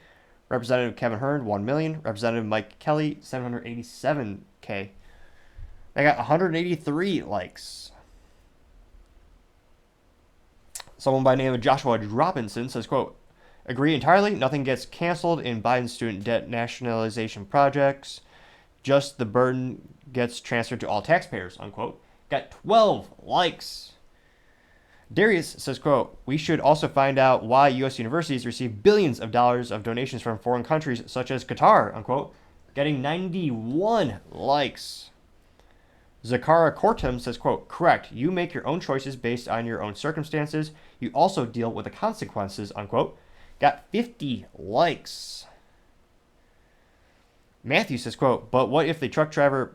Representative Kevin Hurd, 1 million. Representative Mike Kelly, 787K. They got 183 likes. Someone by the name of Joshua Robinson says, quote, agree entirely. Nothing gets canceled in Biden's student debt nationalization projects. Just the burden gets transferred to all taxpayers, unquote. Got 12 likes. Darius says, quote, we should also find out why U.S. universities receive billions of dollars of donations from foreign countries such as Qatar, unquote. Getting 91 likes. Zakara Kortum says, quote, correct. You make your own choices based on your own circumstances. You also deal with the consequences, unquote. Got 50 likes. Matthew says, quote, but what if the truck driver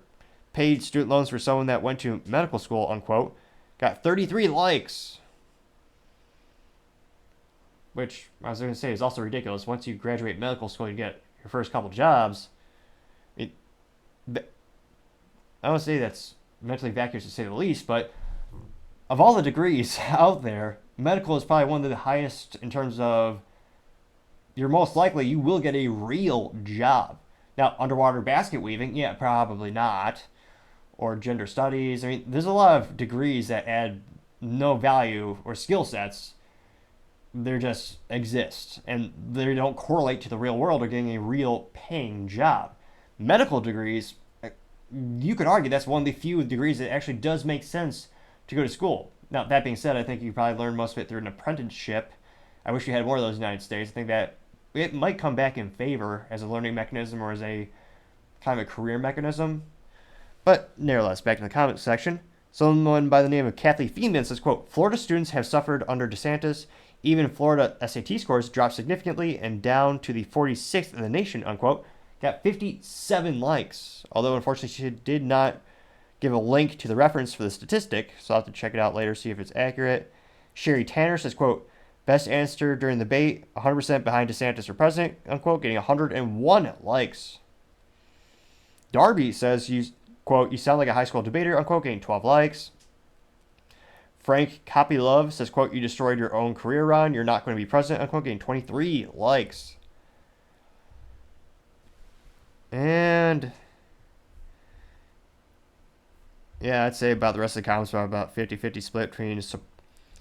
paid student loans for someone that went to medical school, unquote. Got 33 likes. Which, I was going to say, is also ridiculous. Once you graduate medical school, you get your first couple jobs. I don't say that's mentally vacuous to say the least, but of all the degrees out there, medical is probably one of the highest in terms of you're most likely you will get a real job. Now, underwater basket weaving, yeah, probably not. Or gender studies. I mean, there's a lot of degrees that add no value or skill sets. They just exist, and they don't correlate to the real world or getting a real paying job. Medical degrees, you could argue that's one of the few degrees that actually does make sense to go to school. Now, that being said, I think you probably learn most of it through an apprenticeship. I wish we had more of those in the United States. I think that it might come back in favor as a learning mechanism or as a kind of a career mechanism. But nevertheless, back to the comment section. Someone by the name of Kathleen Feeman says, quote, Florida students have suffered under DeSantis. Even Florida SAT scores dropped significantly and down to the 46th in the nation, unquote. Got 57 likes. Although, unfortunately, she did not give a link to the reference for the statistic, so I'll have to check it out later, see if it's accurate. Sherry Tanner says, quote, best answer during the debate, 100% behind DeSantis for president, unquote, getting 101 likes. Darby says, quote, you sound like a high school debater, unquote, getting 12 likes. Frank Copylove says, quote, you destroyed your own career, Ron. You're not going to be president, unquote, getting 23 likes. And yeah, I'd say about the rest of the comments are about 50-50 split between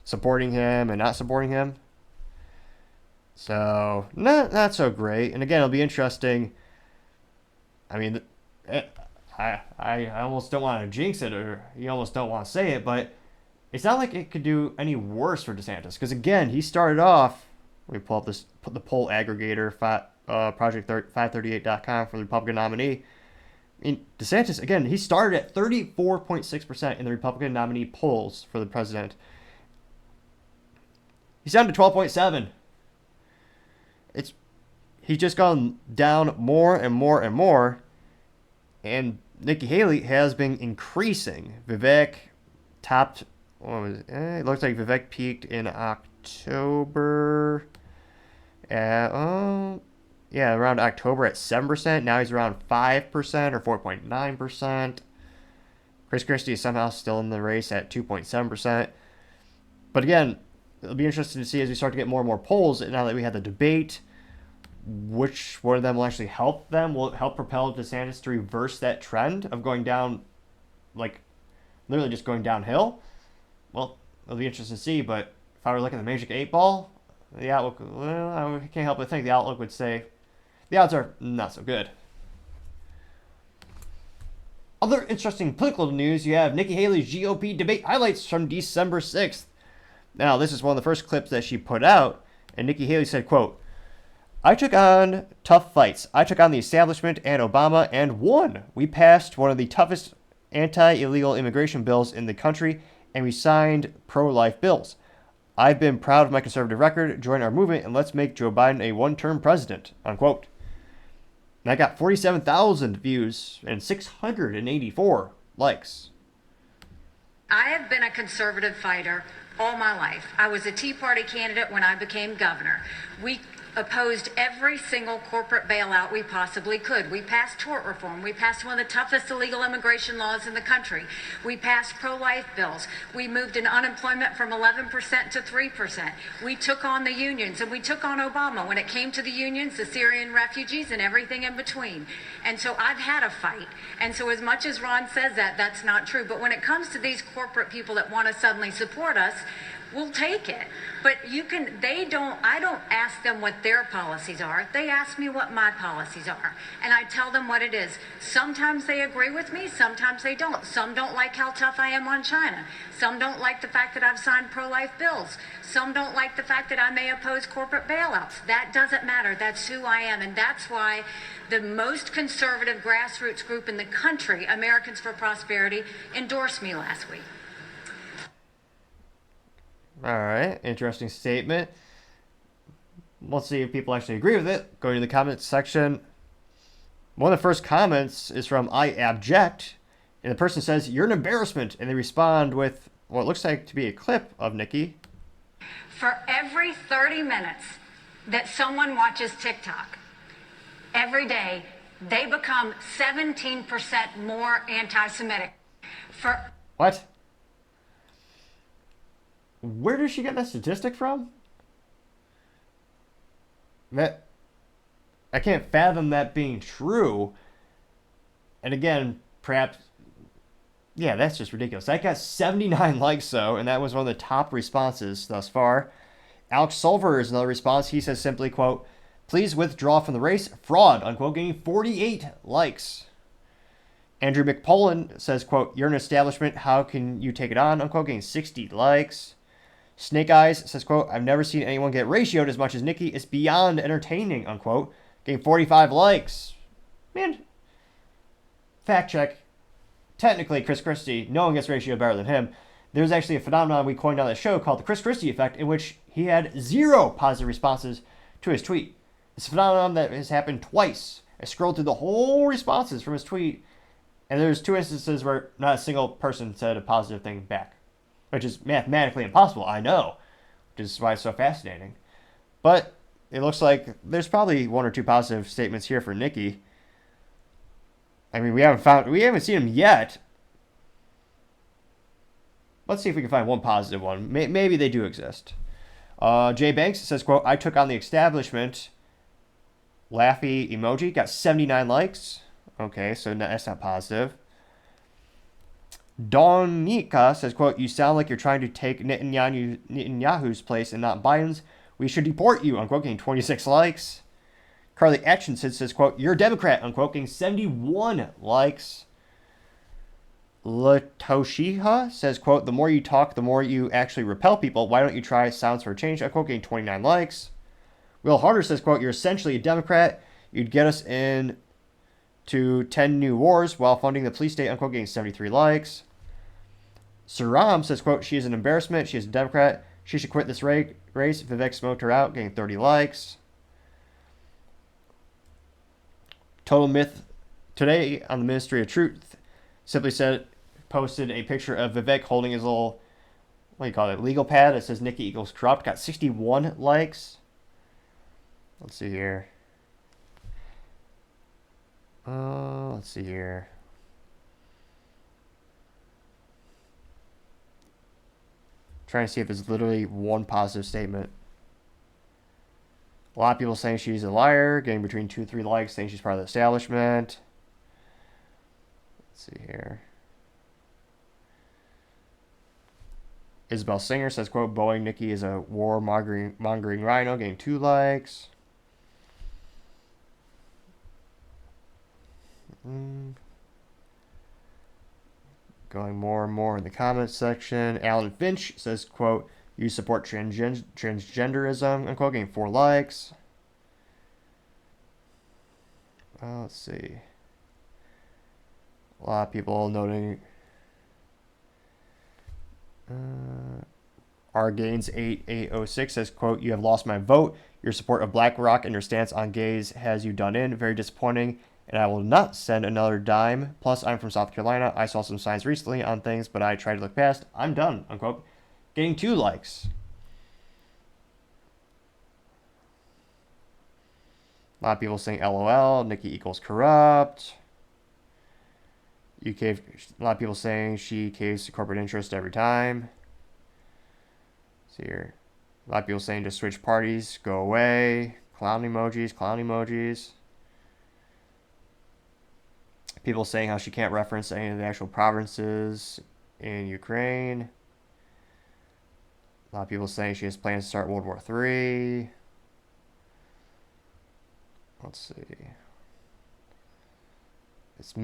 supporting him and not supporting him. So, not so great. And again, it'll be interesting. I mean, I almost don't want to jinx it, or you almost don't want to say it, but it's not like it could do any worse for DeSantis. Because again, he started off, let me pull up the poll aggregator, project538.com for the Republican nominee. I mean, DeSantis, again, he started at 34.6% in the Republican nominee polls for the president. He's down to 12.7%. He's just gone down more and more and more. And Nikki Haley has been increasing. Vivek topped, it looks like Vivek peaked in October. Around October at 7%. Now he's around 5% or 4.9%. Christie is somehow still in the race at 2.7%. But again, it'll be interesting to see as we start to get more and more polls, now that we had the debate, which one of them will actually help them? Will it help propel DeSantis to reverse that trend of going down, like literally just going downhill? Well, it'll be interesting to see. But if I were looking at the Magic 8 Ball, The outlook, well, I can't help but think the outlook would say the odds are not so good. Other interesting political news, you have Nikki Haley's GOP debate highlights from December 6th. Now, this is one of the first clips that she put out, and Nikki Haley said, quote, "I took on tough fights. I took on the establishment and Obama and won. We passed one of the toughest anti-illegal immigration bills in the country, and we signed pro-life bills. I've been proud of my conservative record. Join our movement, and let's make Joe Biden a one-term president," unquote. And I got 47,000 views and 684 likes. I have been a conservative fighter all my life. I was a Tea Party candidate when I became governor. We opposed every single corporate bailout we possibly could. We passed tort reform. We passed one of the toughest illegal immigration laws in the country. We passed pro-life bills. We moved in unemployment from 11% to 3%. We took on the unions, and we took on Obama when it came to the unions, the Syrian refugees, and everything in between. And so I've had a fight. And so as much as Ron says that, that's not true. But when it comes to these corporate people that want to suddenly support us, we'll take it. But I don't ask them what their policies are. They ask me what my policies are. And I tell them what it is. Sometimes they agree with me, sometimes they don't. Some don't like how tough I am on China. Some don't like the fact that I've signed pro-life bills. Some don't like the fact that I may oppose corporate bailouts. That doesn't matter. That's who I am. And that's why the most conservative grassroots group in the country, Americans for Prosperity, endorsed me last week. All right, interesting statement. Let's see if people actually agree with it. Going to the comments section. One of the first comments is from I Abject, and the person says, "You're an embarrassment," and they respond with what looks like to be a clip of Nikki. For every 30 minutes that someone watches TikTok, every day, they become 17% more anti-Semitic. What? Where does she get that statistic from? I can't fathom that being true. And again, perhaps, yeah, that's just ridiculous. That got 79 likes, though, and that was one of the top responses thus far. Alex Solver is another response. He says simply, quote, "Please withdraw from the race. Fraud," unquote, getting 48 likes. Andrew McPolin says, quote, "You're an establishment. How can you take it on?" unquote, getting 60 likes. Snake Eyes says, quote, "I've never seen anyone get ratioed as much as Nikki. It's beyond entertaining," unquote, getting 45 likes. Man, fact check. Technically, Chris Christie, no one gets ratioed better than him. There's actually a phenomenon we coined on the show called the Chris Christie effect, in which he had 0 positive responses to his tweet. It's a phenomenon that has happened twice. I scrolled through the whole responses from his tweet, and there's 2 instances where not a single person said a positive thing back, which is mathematically impossible, I know, which is why it's so fascinating. But it looks like there's probably 1 or 2 positive statements here for Nikki. I mean, we haven't seen them yet. Let's see if we can find one positive one. Maybe they do exist. Jay Banks says, quote, "I took on the establishment." Laughy emoji got 79 likes. Okay, so that's not positive. Donika says, quote, "You sound like you're trying to take Netanyahu's place and not Biden's. We should deport you," unquote, getting 26 likes. Carly Atkinson says, quote, "You're a Democrat," unquote, getting 71 likes. Latoshiha says, quote, "The more you talk, the more you actually repel people. Why don't you try Sounds for a Change?" unquote, getting 29 likes. Will Harder says, quote, "You're essentially a Democrat. You'd get us in to 10 new wars while funding the police state," unquote, getting 73 likes. Saram says, quote, "She is an embarrassment. She is a Democrat. She should quit this race. Vivek smoked her out," getting 30 likes. Total Myth today on the Ministry of Truth simply posted a picture of Vivek holding his little, what do you call it, legal pad that says Nikki equals corrupt. Got 61 likes. Let's see here. Let's see here. Trying to see if there's literally one positive statement. A lot of people saying she's a liar, getting between 2 and 3 likes, saying she's part of the establishment. Let's see here. Isabel Singer says, quote, Boeing Nikki is a war-mongering rhino, getting 2 likes. Going more and more in the comments section. Alan Finch says, quote, you support transgenderism, unquote, getting 4 likes. Let's see. A lot of people noting RGains8806 says, quote, you have lost my vote. Your support of BlackRock and your stance on gays has you done in. Very disappointing, and I will not send another dime. Plus, I'm from South Carolina. I saw some signs recently on things, but I tried to look past. I'm done, unquote. Getting 2 likes. A lot of people saying LOL, Nikki equals corrupt. A lot of people saying she caves to corporate interest every time. See here. A lot of people saying just switch parties, go away. Clown emojis, clown emojis. People saying how she can't reference any of the actual provinces in Ukraine. A lot of people saying she has plans to start World War III. Let's see. This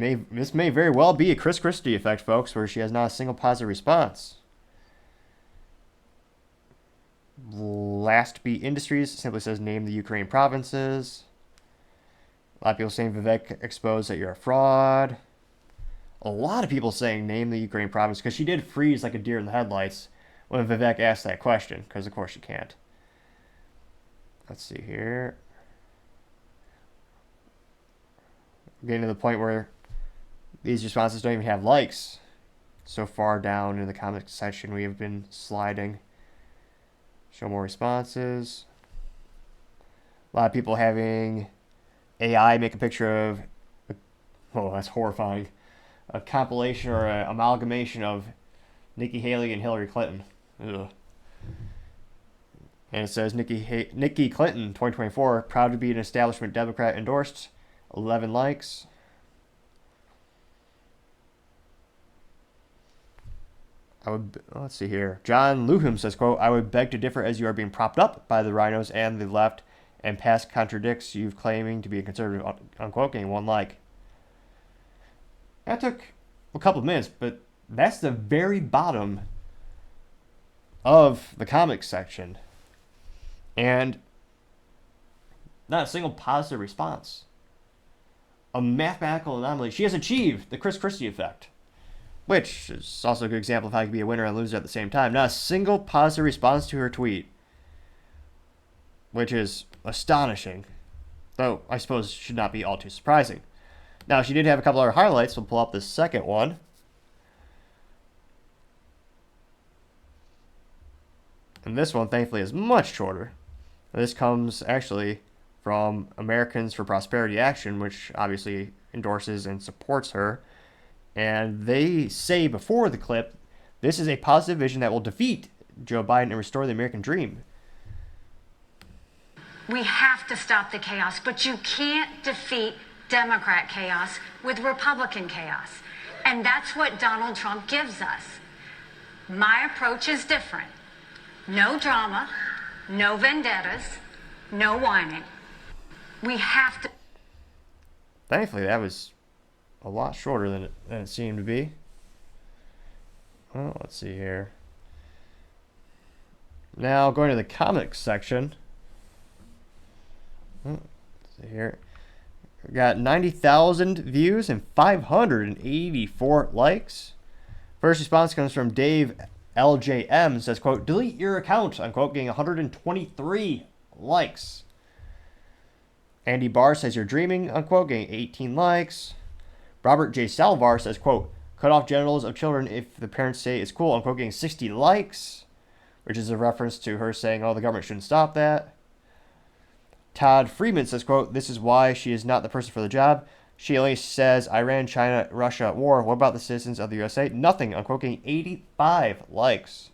may very well be a Christie effect, folks, where she has not a single positive response. Last Beat Industries simply says name the Ukraine provinces. A lot of people saying Vivek exposed that you're a fraud. A lot of people saying name the Ukraine province, because she did freeze like a deer in the headlights when Vivek asked that question, because of course she can't. Let's see here. Getting to the point where these responses don't even have likes. So far down in the comment section, we have been sliding. Show more responses. A lot of people having AI make a picture of, oh, that's horrifying, a compilation or an amalgamation of Nikki Haley and Hillary Clinton. Ugh. And it says Nikki Clinton, 2024, proud to be an establishment Democrat endorsed. 11 likes. Let's see here. John Luhum says, quote, I would beg to differ as you are being propped up by the rhinos and the left, and past contradicts you claiming to be a conservative, unquote, getting 1 like. That took a couple of minutes, but that's the very bottom of the comics section. And not a single positive response. A mathematical anomaly. She has achieved the Christie effect, which is also a good example of how you can be a winner and loser at the same time. Not a single positive response to her tweet, which is astonishing, though I suppose should not be all too surprising. Now, she did have a couple other highlights. We'll pull up the second one. And this one, thankfully, is much shorter. This comes actually from Americans for Prosperity Action, which obviously endorses and supports her. And they say before the clip, this is a positive vision that will defeat Joe Biden and restore the American dream. We have to stop the chaos, but you can't defeat Democrat chaos with Republican chaos. And that's what Donald Trump gives us. My approach is different. No drama, no vendettas, no whining. We have to. Thankfully, that was a lot shorter than it seemed to be. Well, let's see here. Now, going to the comics section. Let's see here. We got 90,000 views and 584 likes. First response comes from Dave LJM. Says, quote, delete your account, unquote, getting 123 likes. Andy Barr says you're dreaming, unquote, getting 18 likes. Robert J. Salvar says, quote, cut off genitals of children if the parents say it's cool, unquote, getting 60 likes, which is a reference to her saying, oh, the government shouldn't stop that. Todd Freeman says, quote, this is why she is not the person for the job. She only says Iran, China, Russia, war. What about the citizens of the USA? Nothing, unquote, getting 85 likes.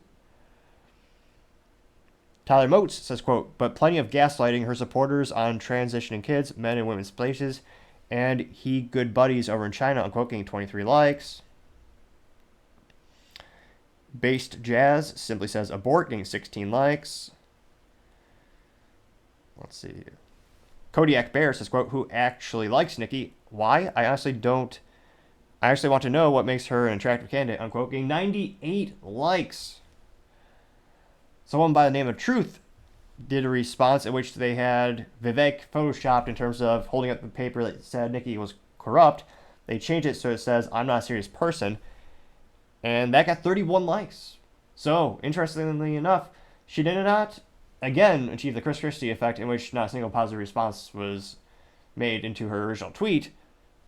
Tyler Motes says, quote, but plenty of gaslighting her supporters on transitioning kids, men and women's places, and he good buddies over in China, unquote, getting 23 likes. Based Jazz simply says abort, getting 16 likes. Let's see. Kodiak Bear says, quote, who actually likes Nikki? Why? I honestly don't. I actually want to know what makes her an attractive candidate, unquote, getting 98 likes. Someone by the name of Truth did a response in which they had Vivek photoshopped in terms of holding up the paper that said Nikki was corrupt. They changed it so it says, I'm not a serious person. And that got 31 likes. So, interestingly enough, she did not, again, achieve the Christie effect in which not a single positive response was made into her original tweet.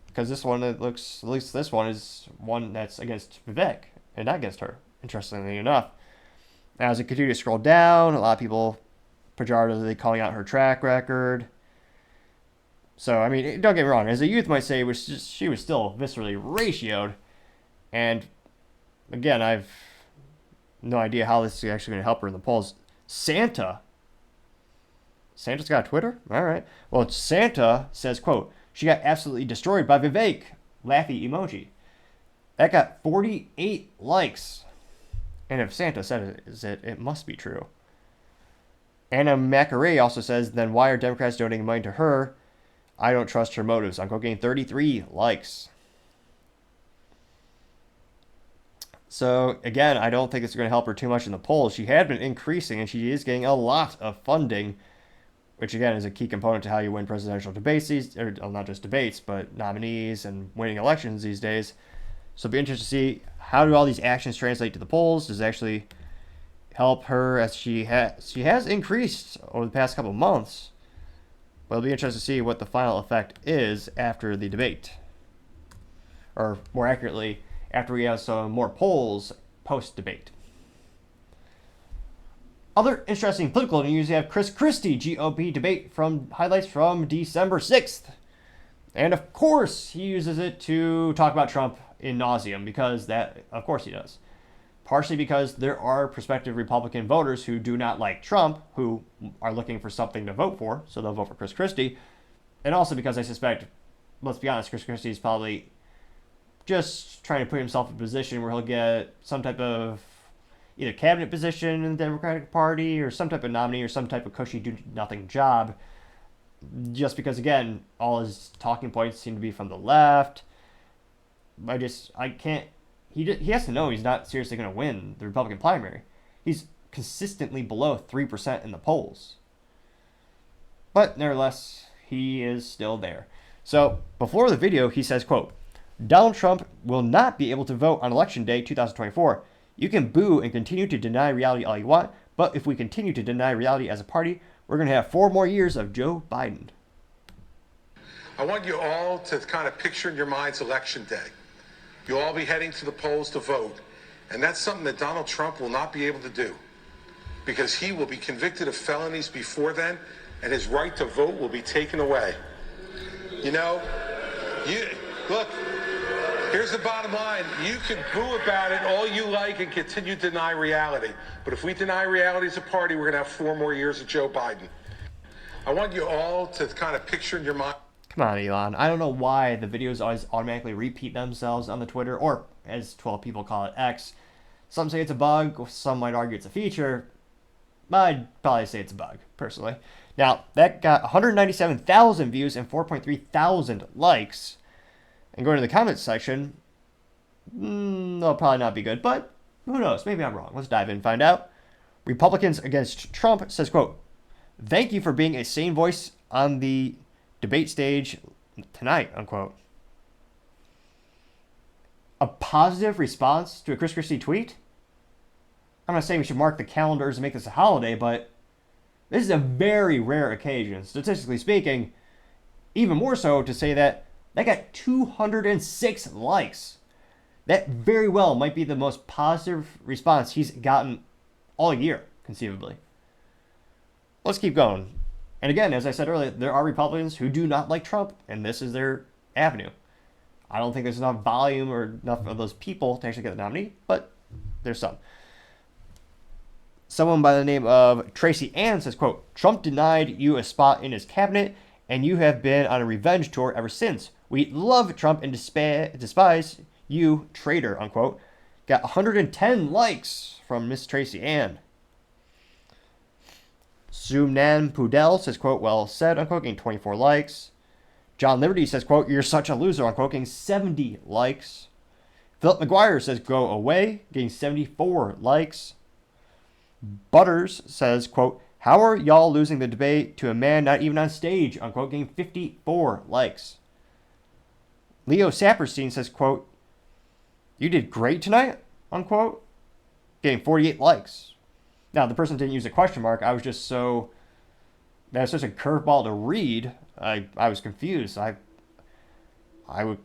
Because this one, it looks, at least this one is one that's against Vivek and not against her, interestingly enough. Now, as I continue to scroll down, a lot of people pejoratively calling out her track record. So, I mean, don't get me wrong. As a youth might say, she was still viscerally ratioed. And, again, I've no idea how this is actually going to help her in the polls. Santa's got a Twitter? All right. Well, Santa says, quote, she got absolutely destroyed by Vivek. Laughy emoji. That got 48 likes. And if Santa said it must be true. Anna Macare also says, then why are Democrats donating money to her? I don't trust her motives. I'm getting 33 likes. So, again, I don't think it's going to help her too much in the polls. She had been increasing, and she is getting a lot of funding, which, again, is a key component to how you win presidential debates, or not just debates, but nominees and winning elections these days. So it'll be interesting to see how do all these actions translate to the polls. Does it actually help her as she has increased over the past couple of months? But it'll be interesting to see what the final effect is after the debate. Or more accurately, after we have some more polls post-debate. Other interesting political news, you have Christie GOP debate from highlights from December 6th. And of course, he uses it to talk about Trump in nauseam, because that, of course he does. Partially because there are prospective Republican voters who do not like Trump, who are looking for something to vote for, so they'll vote for Chris Christie. And also because I suspect, let's be honest, Chris Christie is probably just trying to put himself in a position where he'll get some type of either cabinet position in the Democratic Party or some type of nominee or some type of cushy do-nothing job. Just because, again, all his talking points seem to be from the left. I can't. He has to know he's not seriously going to win the Republican primary. He's consistently below 3% in the polls. But nevertheless, he is still there. So before the video, he says, quote, Donald Trump will not be able to vote on Election Day 2024. You can boo and continue to deny reality all you want, but if we continue to deny reality as a party, we're going to have 4 more years of Joe Biden. I want you all to kind of picture in your minds Election Day. You'll all be heading to the polls to vote. And that's something that Donald Trump will not be able to do, because he will be convicted of felonies before then, and his right to vote will be taken away. You know, look, here's the bottom line. You can boo about it all you like and continue to deny reality. But if we deny reality as a party, we're going to have 4 more years of Joe Biden. I want you all to kind of picture in your mind. Come on, Elon. I don't know why the videos always automatically repeat themselves on the Twitter, or as 12 people call it, X. Some say it's a bug, some might argue it's a feature. I'd probably say it's a bug, personally. Now, that got 197,000 views and 4.3 thousand likes. And going to the comments section, they'll probably not be good, but who knows? Maybe I'm wrong. Let's dive in and find out. Republicans Against Trump says, quote, thank you for being a sane voice on the debate stage tonight, unquote. A positive response to a Chris Christie tweet? I'm not saying we should mark the calendars and make this a holiday, but this is a very rare occasion, statistically speaking. Even more so to say that got 206 likes. That very well might be the most positive response he's gotten all year, conceivably. Let's keep going. And again, as I said earlier, there are Republicans who do not like Trump, and this is their avenue. I don't think there's enough volume or enough of those people to actually get the nominee, but there's some. Someone by the name of Tracy Ann says, quote, Trump denied you a spot in his cabinet, and you have been on a revenge tour ever since. We love Trump and despise you, traitor, unquote. got 110 likes from Miss Tracy Ann. Sumnan Pudel says, quote, well said, unquote, getting 24 likes. John Liberty says, quote, you're such a loser, unquote, getting 70 likes. Philip McGuire says, go away, getting 74 likes. Butters says, quote, how are y'all losing the debate to a man not even on stage, unquote, getting 54 likes. Leo Saperstein says, quote, you did great tonight, unquote, getting 48 likes. Now, the person didn't use a question mark. I was just so... That was such a curveball to read. I was confused. I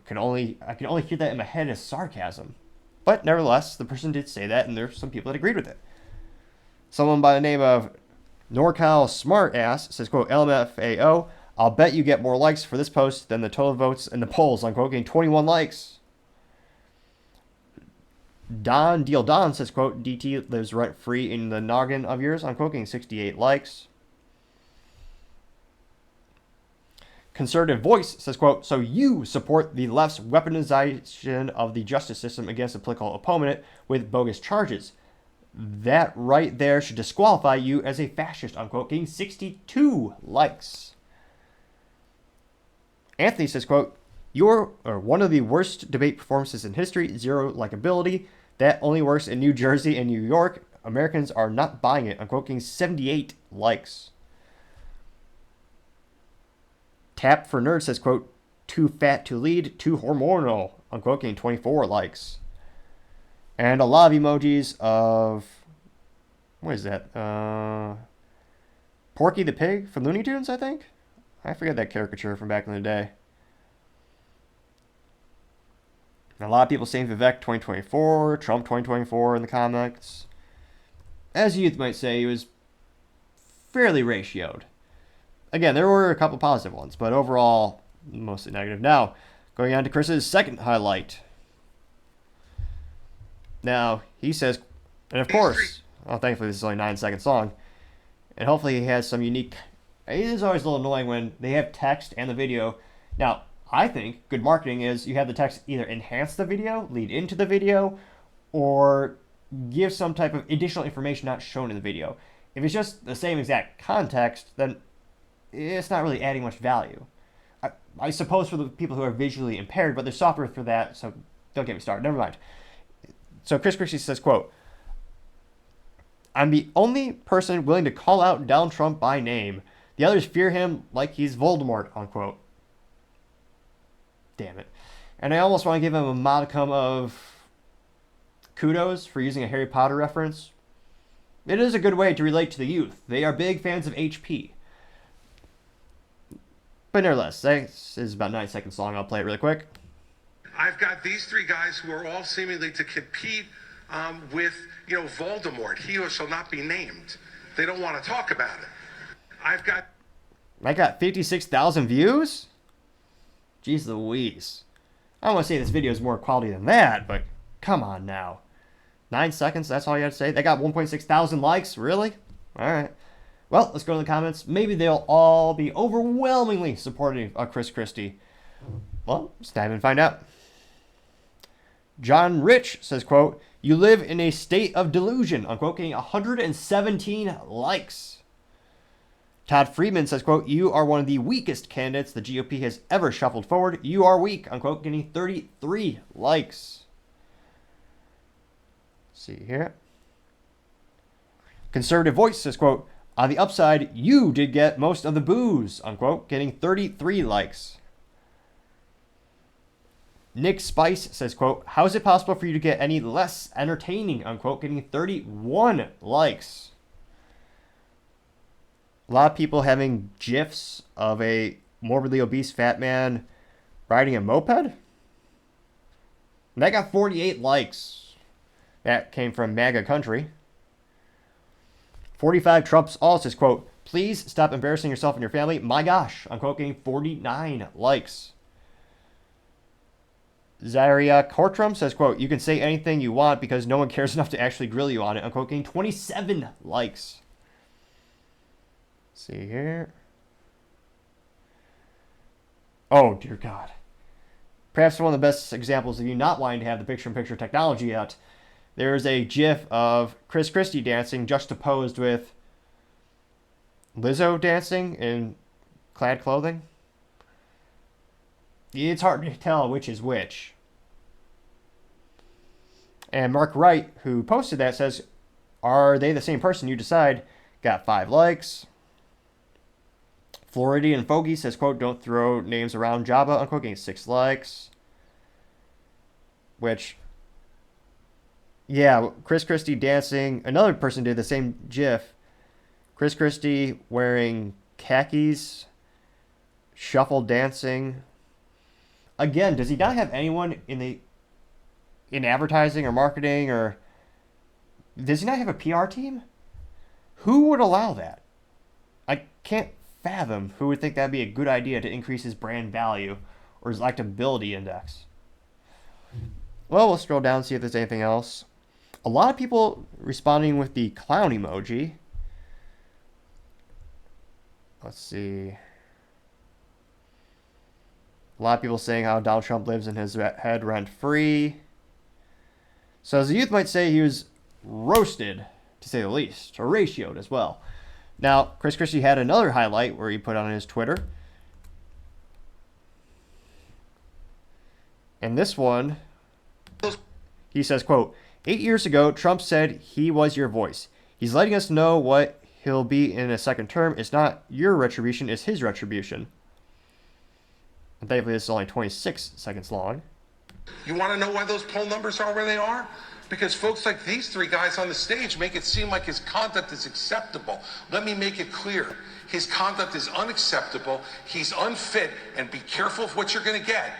could only hear that in my head as sarcasm. But nevertheless, the person did say that, and there's some people that agreed with it. Someone by the name of NorCal Smartass says, quote, LMFAO, I'll bet you get more likes for this post than the total votes in the polls, unquote, getting 21 likes. Don Deal Don says, quote, DT lives rent-free in the noggin of yours, unquote, getting 68 likes. Conservative Voice says, quote, so you support the left's weaponization of the justice system against a political opponent with bogus charges. That right there should disqualify you as a fascist, unquote, getting 62 likes. Anthony says, quote, you're one of the worst debate performances in history, zero likability. That only works in New Jersey and New York. Americans are not buying it, unquote, getting 78 likes. Tap for Nerd says, quote, too fat to lead, too hormonal, unquote, getting 24 likes. And a lot of emojis of, what is that? Porky the Pig from Looney Tunes, I think? I forget that caricature from back in the day. And a lot of people saying Vivek 2024, Trump 2024 in the comments. As youth might say, he was fairly ratioed. Again, there were a couple positive ones, but overall, mostly negative. Now, going on to Chris's second highlight. Now, he says, and of course, well, thankfully this is only a 9-second song, and hopefully he has some unique, it is always a little annoying when they have text and the video. Now, I think good marketing is you have the text either enhance the video, lead into the video, or give some type of additional information not shown in the video. If it's just the same exact context, then it's not really adding much value. I suppose for the people who are visually impaired, but there's software for that, so don't get me started. Never mind. So Chris Christie says, quote, I'm the only person willing to call out Donald Trump by name. The others fear him like he's Voldemort, unquote. Damn it. And I almost want to give him a modicum of kudos for using a Harry Potter reference. It is a good way to relate to the youth. They are big fans of HP. But nevertheless, this is about a 9-second song. I'll play it really quick. I've got these three guys who are all seemingly to compete with, Voldemort. He who shall not be named. They don't want to talk about it. I got 56,000 views? Jeez Louise. I don't want to say this video is more quality than that, but come on now. 9 seconds, that's all you have to say? They got 1.6 thousand likes? Really? Alright. Well, let's go to the comments. Maybe they'll all be overwhelmingly supportive of Chris Christie. Well, let's dive in and find out. John Rich says, quote, you live in a state of delusion, unquote, getting 117 likes. Todd Friedman says, quote, you are one of the weakest candidates the GOP has ever shuffled forward. You are weak, unquote, getting 33 likes. Let's see here. Conservative Voice says, quote, on the upside, you did get most of the boos, unquote, getting 33 likes. Nick Spice says, quote, how is it possible for you to get any less entertaining, unquote, getting 31 likes. A lot of people having GIFs of a morbidly obese fat man riding a moped. And that got 48 likes. That came from MAGA Country. 45 Trumps all says, quote, please stop embarrassing yourself and your family. My gosh, unquote, getting 49 likes. Zaria Cortram says, quote, you can say anything you want because no one cares enough to actually grill you on it, unquote, getting 27 likes. Let's see here. Oh, dear God. Perhaps one of the best examples of you not wanting to have the picture-in-picture technology yet. There's a GIF of Christie dancing juxtaposed with Lizzo dancing in clad clothing. It's hard to tell which is which. And Mark Wright, who posted that, says, "Are they the same person? You decide." Got 5 likes. Floridian Fogey says, quote, "Don't throw names around Jabba," unquote, getting 6 likes. Which, yeah, Christie dancing. Another person did the same GIF. Christie wearing khakis, shuffle dancing. Again, does he not have anyone in advertising or marketing, or does he not have a PR team? Who would allow that? I can't fathom who would think that'd be a good idea to increase his brand value or his likability index. Well, we'll scroll down and see if there's anything else. A lot of people responding with the clown emoji. Let's see. A lot of people saying how Donald Trump lives in his head rent-free. So as the youth might say, he was roasted, to say the least, or ratioed as well. Now, Christie had another highlight where he put on his Twitter. And this one, he says, quote, "8 years ago, Trump said he was your voice. He's letting us know what he'll be in a second term. It's not your retribution, it's his retribution." And thankfully, this is only 26 seconds long. You want to know why those poll numbers are where they are? Because folks like these 3 guys on the stage make it seem like his conduct is acceptable. Let me make it clear. His conduct is unacceptable. He's unfit, and be careful of what you're going to get.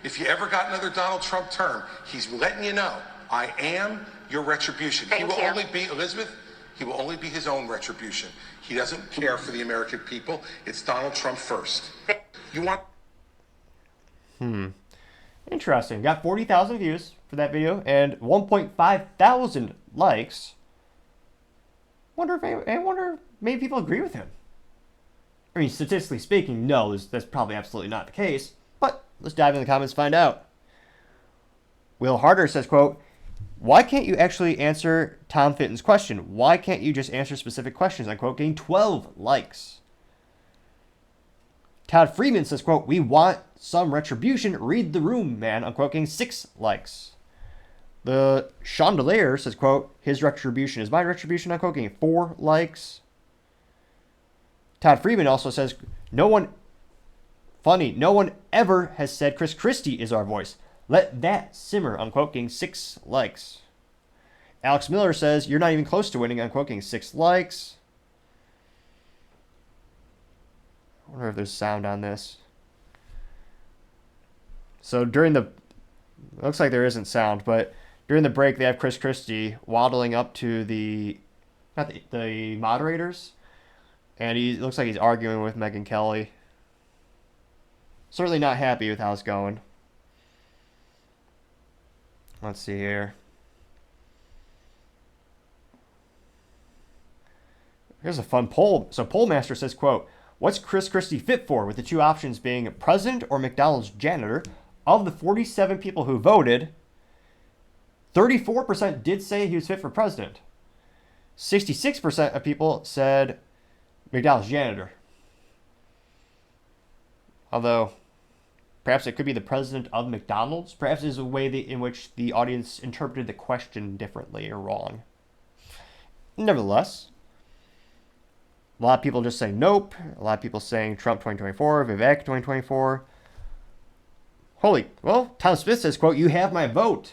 If you ever got another Donald Trump term, he's letting you know, I am your retribution. He will only be, Elizabeth, he will only be his own retribution. He doesn't care for the American people. It's Donald Trump first. You want... Interesting. Got 40,000 views for that video and 1.5 thousand likes. Wonder if maybe people agree with him. I mean, statistically speaking, no, that's probably absolutely not the case. But let's dive in the comments and find out. Will Harder says, quote, "Why can't you actually answer Tom Fitton's question? Why can't you just answer specific questions?" Unquote, getting 12 likes. Todd Freeman says, quote, "We want some retribution. Read the room, man." Unquote, getting 6 likes. The Chandelier says, quote, "His retribution is my retribution." Unquote, getting 4 likes. Todd Freeman also says, no one ever has said Chris Christie is our voice. Let that simmer." Unquote, getting 6 likes. Alex Miller says, "You're not even close to winning." Unquote, getting 6 likes. I wonder if there's sound on this. So looks like there isn't sound, but during the break they have Chris Christie waddling up to the moderators, and he looks like he's arguing with Megyn Kelly. Certainly not happy with how it's going. Let's see here. Here's a fun poll. So Pollmaster says, quote, "What's Chris Christie fit for?" With the 2 options being president or McDonald's janitor. Of the 47 people who voted, 34% did say he was fit for president. 66% of people said McDonald's janitor. Although, perhaps it could be the president of McDonald's. Perhaps there's a way in which the audience interpreted the question differently or wrong. Nevertheless, a lot of people just saying nope. A lot of people saying Trump 2024, Vivek 2024. Tom Smith says, quote, "You have my vote."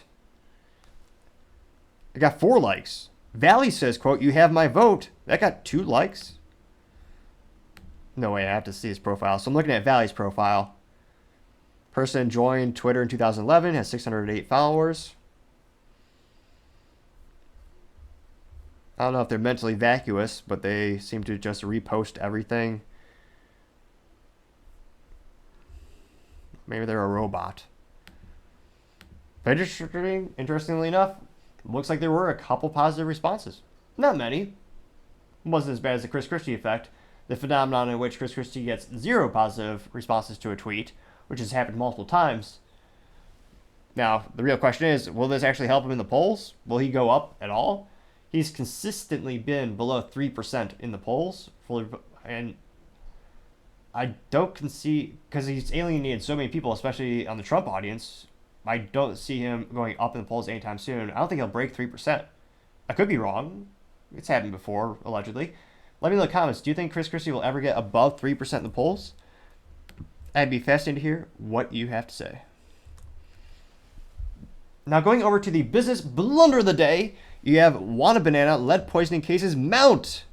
It got 4 likes. Valley says, quote, "You have my vote." That got 2 likes. No way, I have to see his profile. So I'm looking at Valley's profile. Person joined Twitter in 2011, has 608 followers. I don't know if they're mentally vacuous, but they seem to just repost everything. Maybe they're a robot. But interestingly enough, looks like there were a couple positive responses. Not many. It wasn't as bad as the Chris Christie effect, the phenomenon in which Chris Christie gets 0 positive responses to a tweet, which has happened multiple times. Now, the real question is, will this actually help him in the polls? Will he go up at all? He's consistently been below 3% in the polls, and I don't concede, because he's alienated so many people, especially on the Trump audience. I don't see him going up in the polls anytime soon. I don't think he'll break 3%. I could be wrong. It's happened before, allegedly. Let me know in the comments. Do you think Chris Christie will ever get above 3% in the polls? I'd be fascinated to hear what you have to say. Now, going over to the business blunder of the day, you have WanaBana lead poisoning cases mount.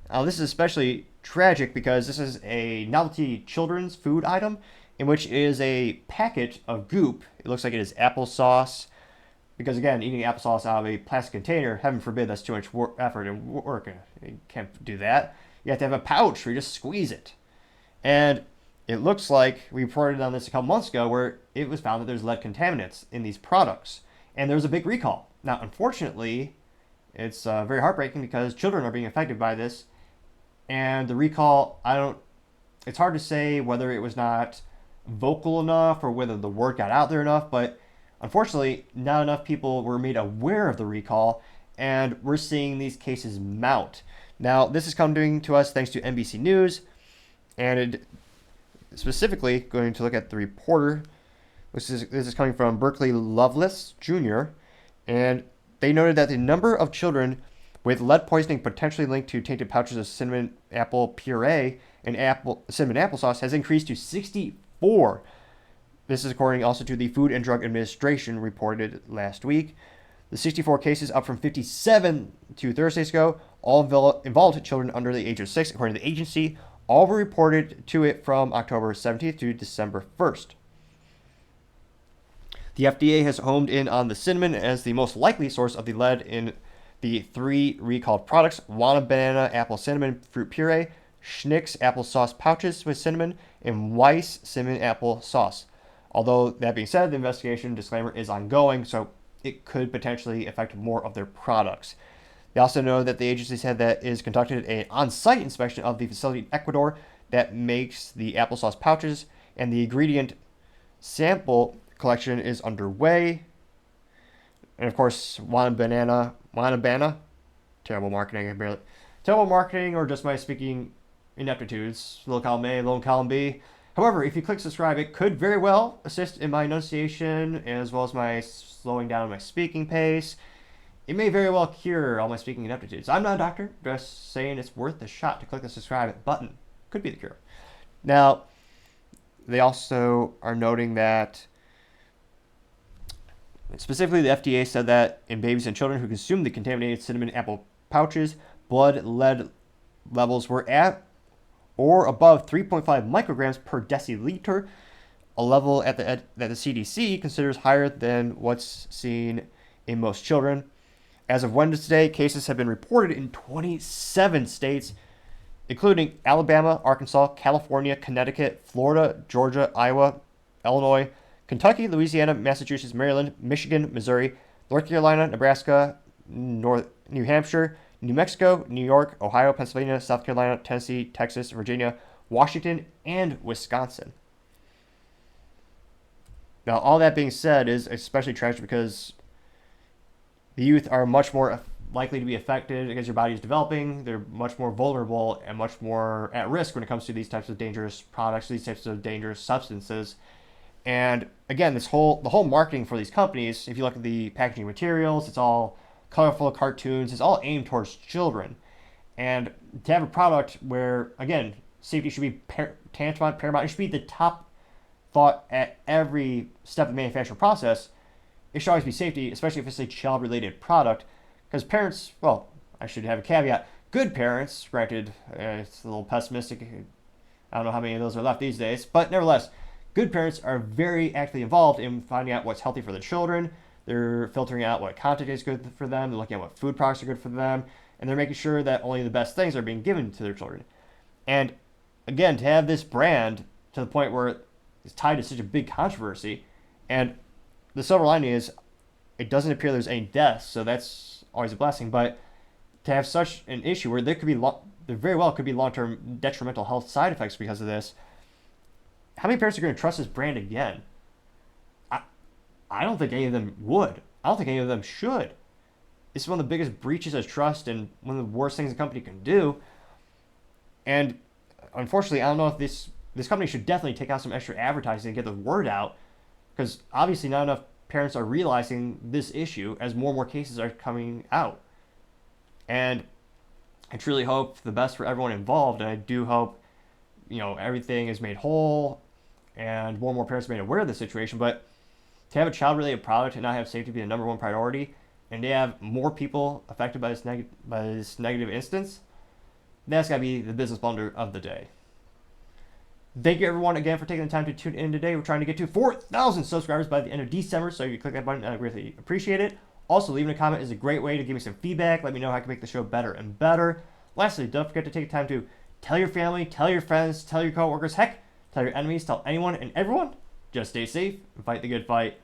Now, this is especially tragic because this is a novelty children's food item in which is a packet of goop. It looks like it is applesauce. Because again, eating applesauce out of a plastic container, heaven forbid, that's too much effort and work. You can't do that. You have to have a pouch where you just squeeze it. And it looks like we reported on this a couple months ago where it was found that there's lead contaminants in these products. And there was a big recall. Now, unfortunately, it's very heartbreaking because children are being affected by this. And the recall, it's hard to say whether it was not vocal enough or whether the word got out there enough, but unfortunately, not enough people were made aware of the recall, and we're seeing these cases mount. Now, this is coming to us thanks to NBC News, and specifically going to look at the reporter. This is coming from Berkeley Loveless Jr., and they noted that the number of children with lead poisoning potentially linked to tainted pouches of cinnamon apple puree and cinnamon applesauce has increased to 64. This is according also to the Food and Drug Administration reported last week. The 64 cases up from 57 2 Thursdays ago, all involved children under the age of 6, according to the agency. All were reported to it from October 17th to December 1st. The FDA has homed in on the cinnamon as the most likely source of the lead in the 3 recalled products: WanaBana apple cinnamon fruit puree, Schnick's applesauce pouches with cinnamon, and Weiss cinnamon apple sauce. Although, that being said, the investigation disclaimer is ongoing, so it could potentially affect more of their products. They also know that the agency said that it has conducted an on-site inspection of the facility in Ecuador that makes the applesauce pouches, and the ingredient sample collection is underway. And of course, WanaBana, terrible marketing, or just my speaking ineptitudes, little column A, little column B. However, if you click subscribe, it could very well assist in my enunciation as well as my slowing down my speaking pace. It may very well cure all my speaking ineptitudes. I'm not a doctor, just saying it's worth the shot to click the subscribe button. Could be the cure. Now, they also are noting that specifically the FDA said that in babies and children who consume the contaminated cinnamon apple pouches, blood lead levels were at or above 3.5 micrograms per deciliter, a level that the CDC considers higher than what's seen in most children. As of Wednesday, cases have been reported in 27 states, including Alabama, Arkansas, California, Connecticut, Florida, Georgia, Iowa, Illinois, Kentucky, Louisiana, Massachusetts, Maryland, Michigan, Missouri, North Carolina, Nebraska, New Hampshire, New Mexico, New York, Ohio, Pennsylvania, South Carolina, Tennessee, Texas, Virginia, Washington, and Wisconsin. Now, all that being said is especially tragic because the youth are much more likely to be affected because your body is developing. They're much more vulnerable and much more at risk when it comes to these types of dangerous products, these types of dangerous substances. And again, the whole marketing for these companies, if you look at the packaging materials, it's all colorful cartoons, it's all aimed towards children. And to have a product where, again, safety should be tantamount, paramount, it should be the top thought at every step of the manufacturing process. It should always be safety, especially if it's a child-related product. Because parents, well, I should have a caveat, good parents, granted, it's a little pessimistic, I don't know how many of those are left these days, but nevertheless, good parents are very actively involved in finding out what's healthy for the children. They're filtering out what content is good for them. They're looking at what food products are good for them. And they're making sure that only the best things are being given to their children. And again, to have this brand to the point where it's tied to such a big controversy, and the silver lining is it doesn't appear there's any deaths, so that's always a blessing. But to have such an issue where there very well could be long-term detrimental health side effects because of this, how many parents are going to trust this brand again? I don't think any of them would. I don't think any of them should. It's one of the biggest breaches of trust and one of the worst things a company can do. And unfortunately, I don't know if this company should definitely take out some extra advertising and get the word out, because obviously not enough parents are realizing this issue as more and more cases are coming out. And I truly hope the best for everyone involved, and I do hope, everything is made whole and more and more parents are made aware of the situation. But to have a child-related product and not have safety be the number one priority, and to have more people affected by this negative instance, that's got to be the business blunder of the day. Thank you everyone again for taking the time to tune in today. We're trying to get to 4,000 subscribers by the end of December, so if you click that button, I greatly appreciate it. Also, leaving a comment is a great way to give me some feedback. Let me know how I can make the show better and better. Lastly, don't forget to take time to tell your family, tell your friends, tell your coworkers, heck, tell your enemies, tell anyone and everyone. Just stay safe and fight the good fight.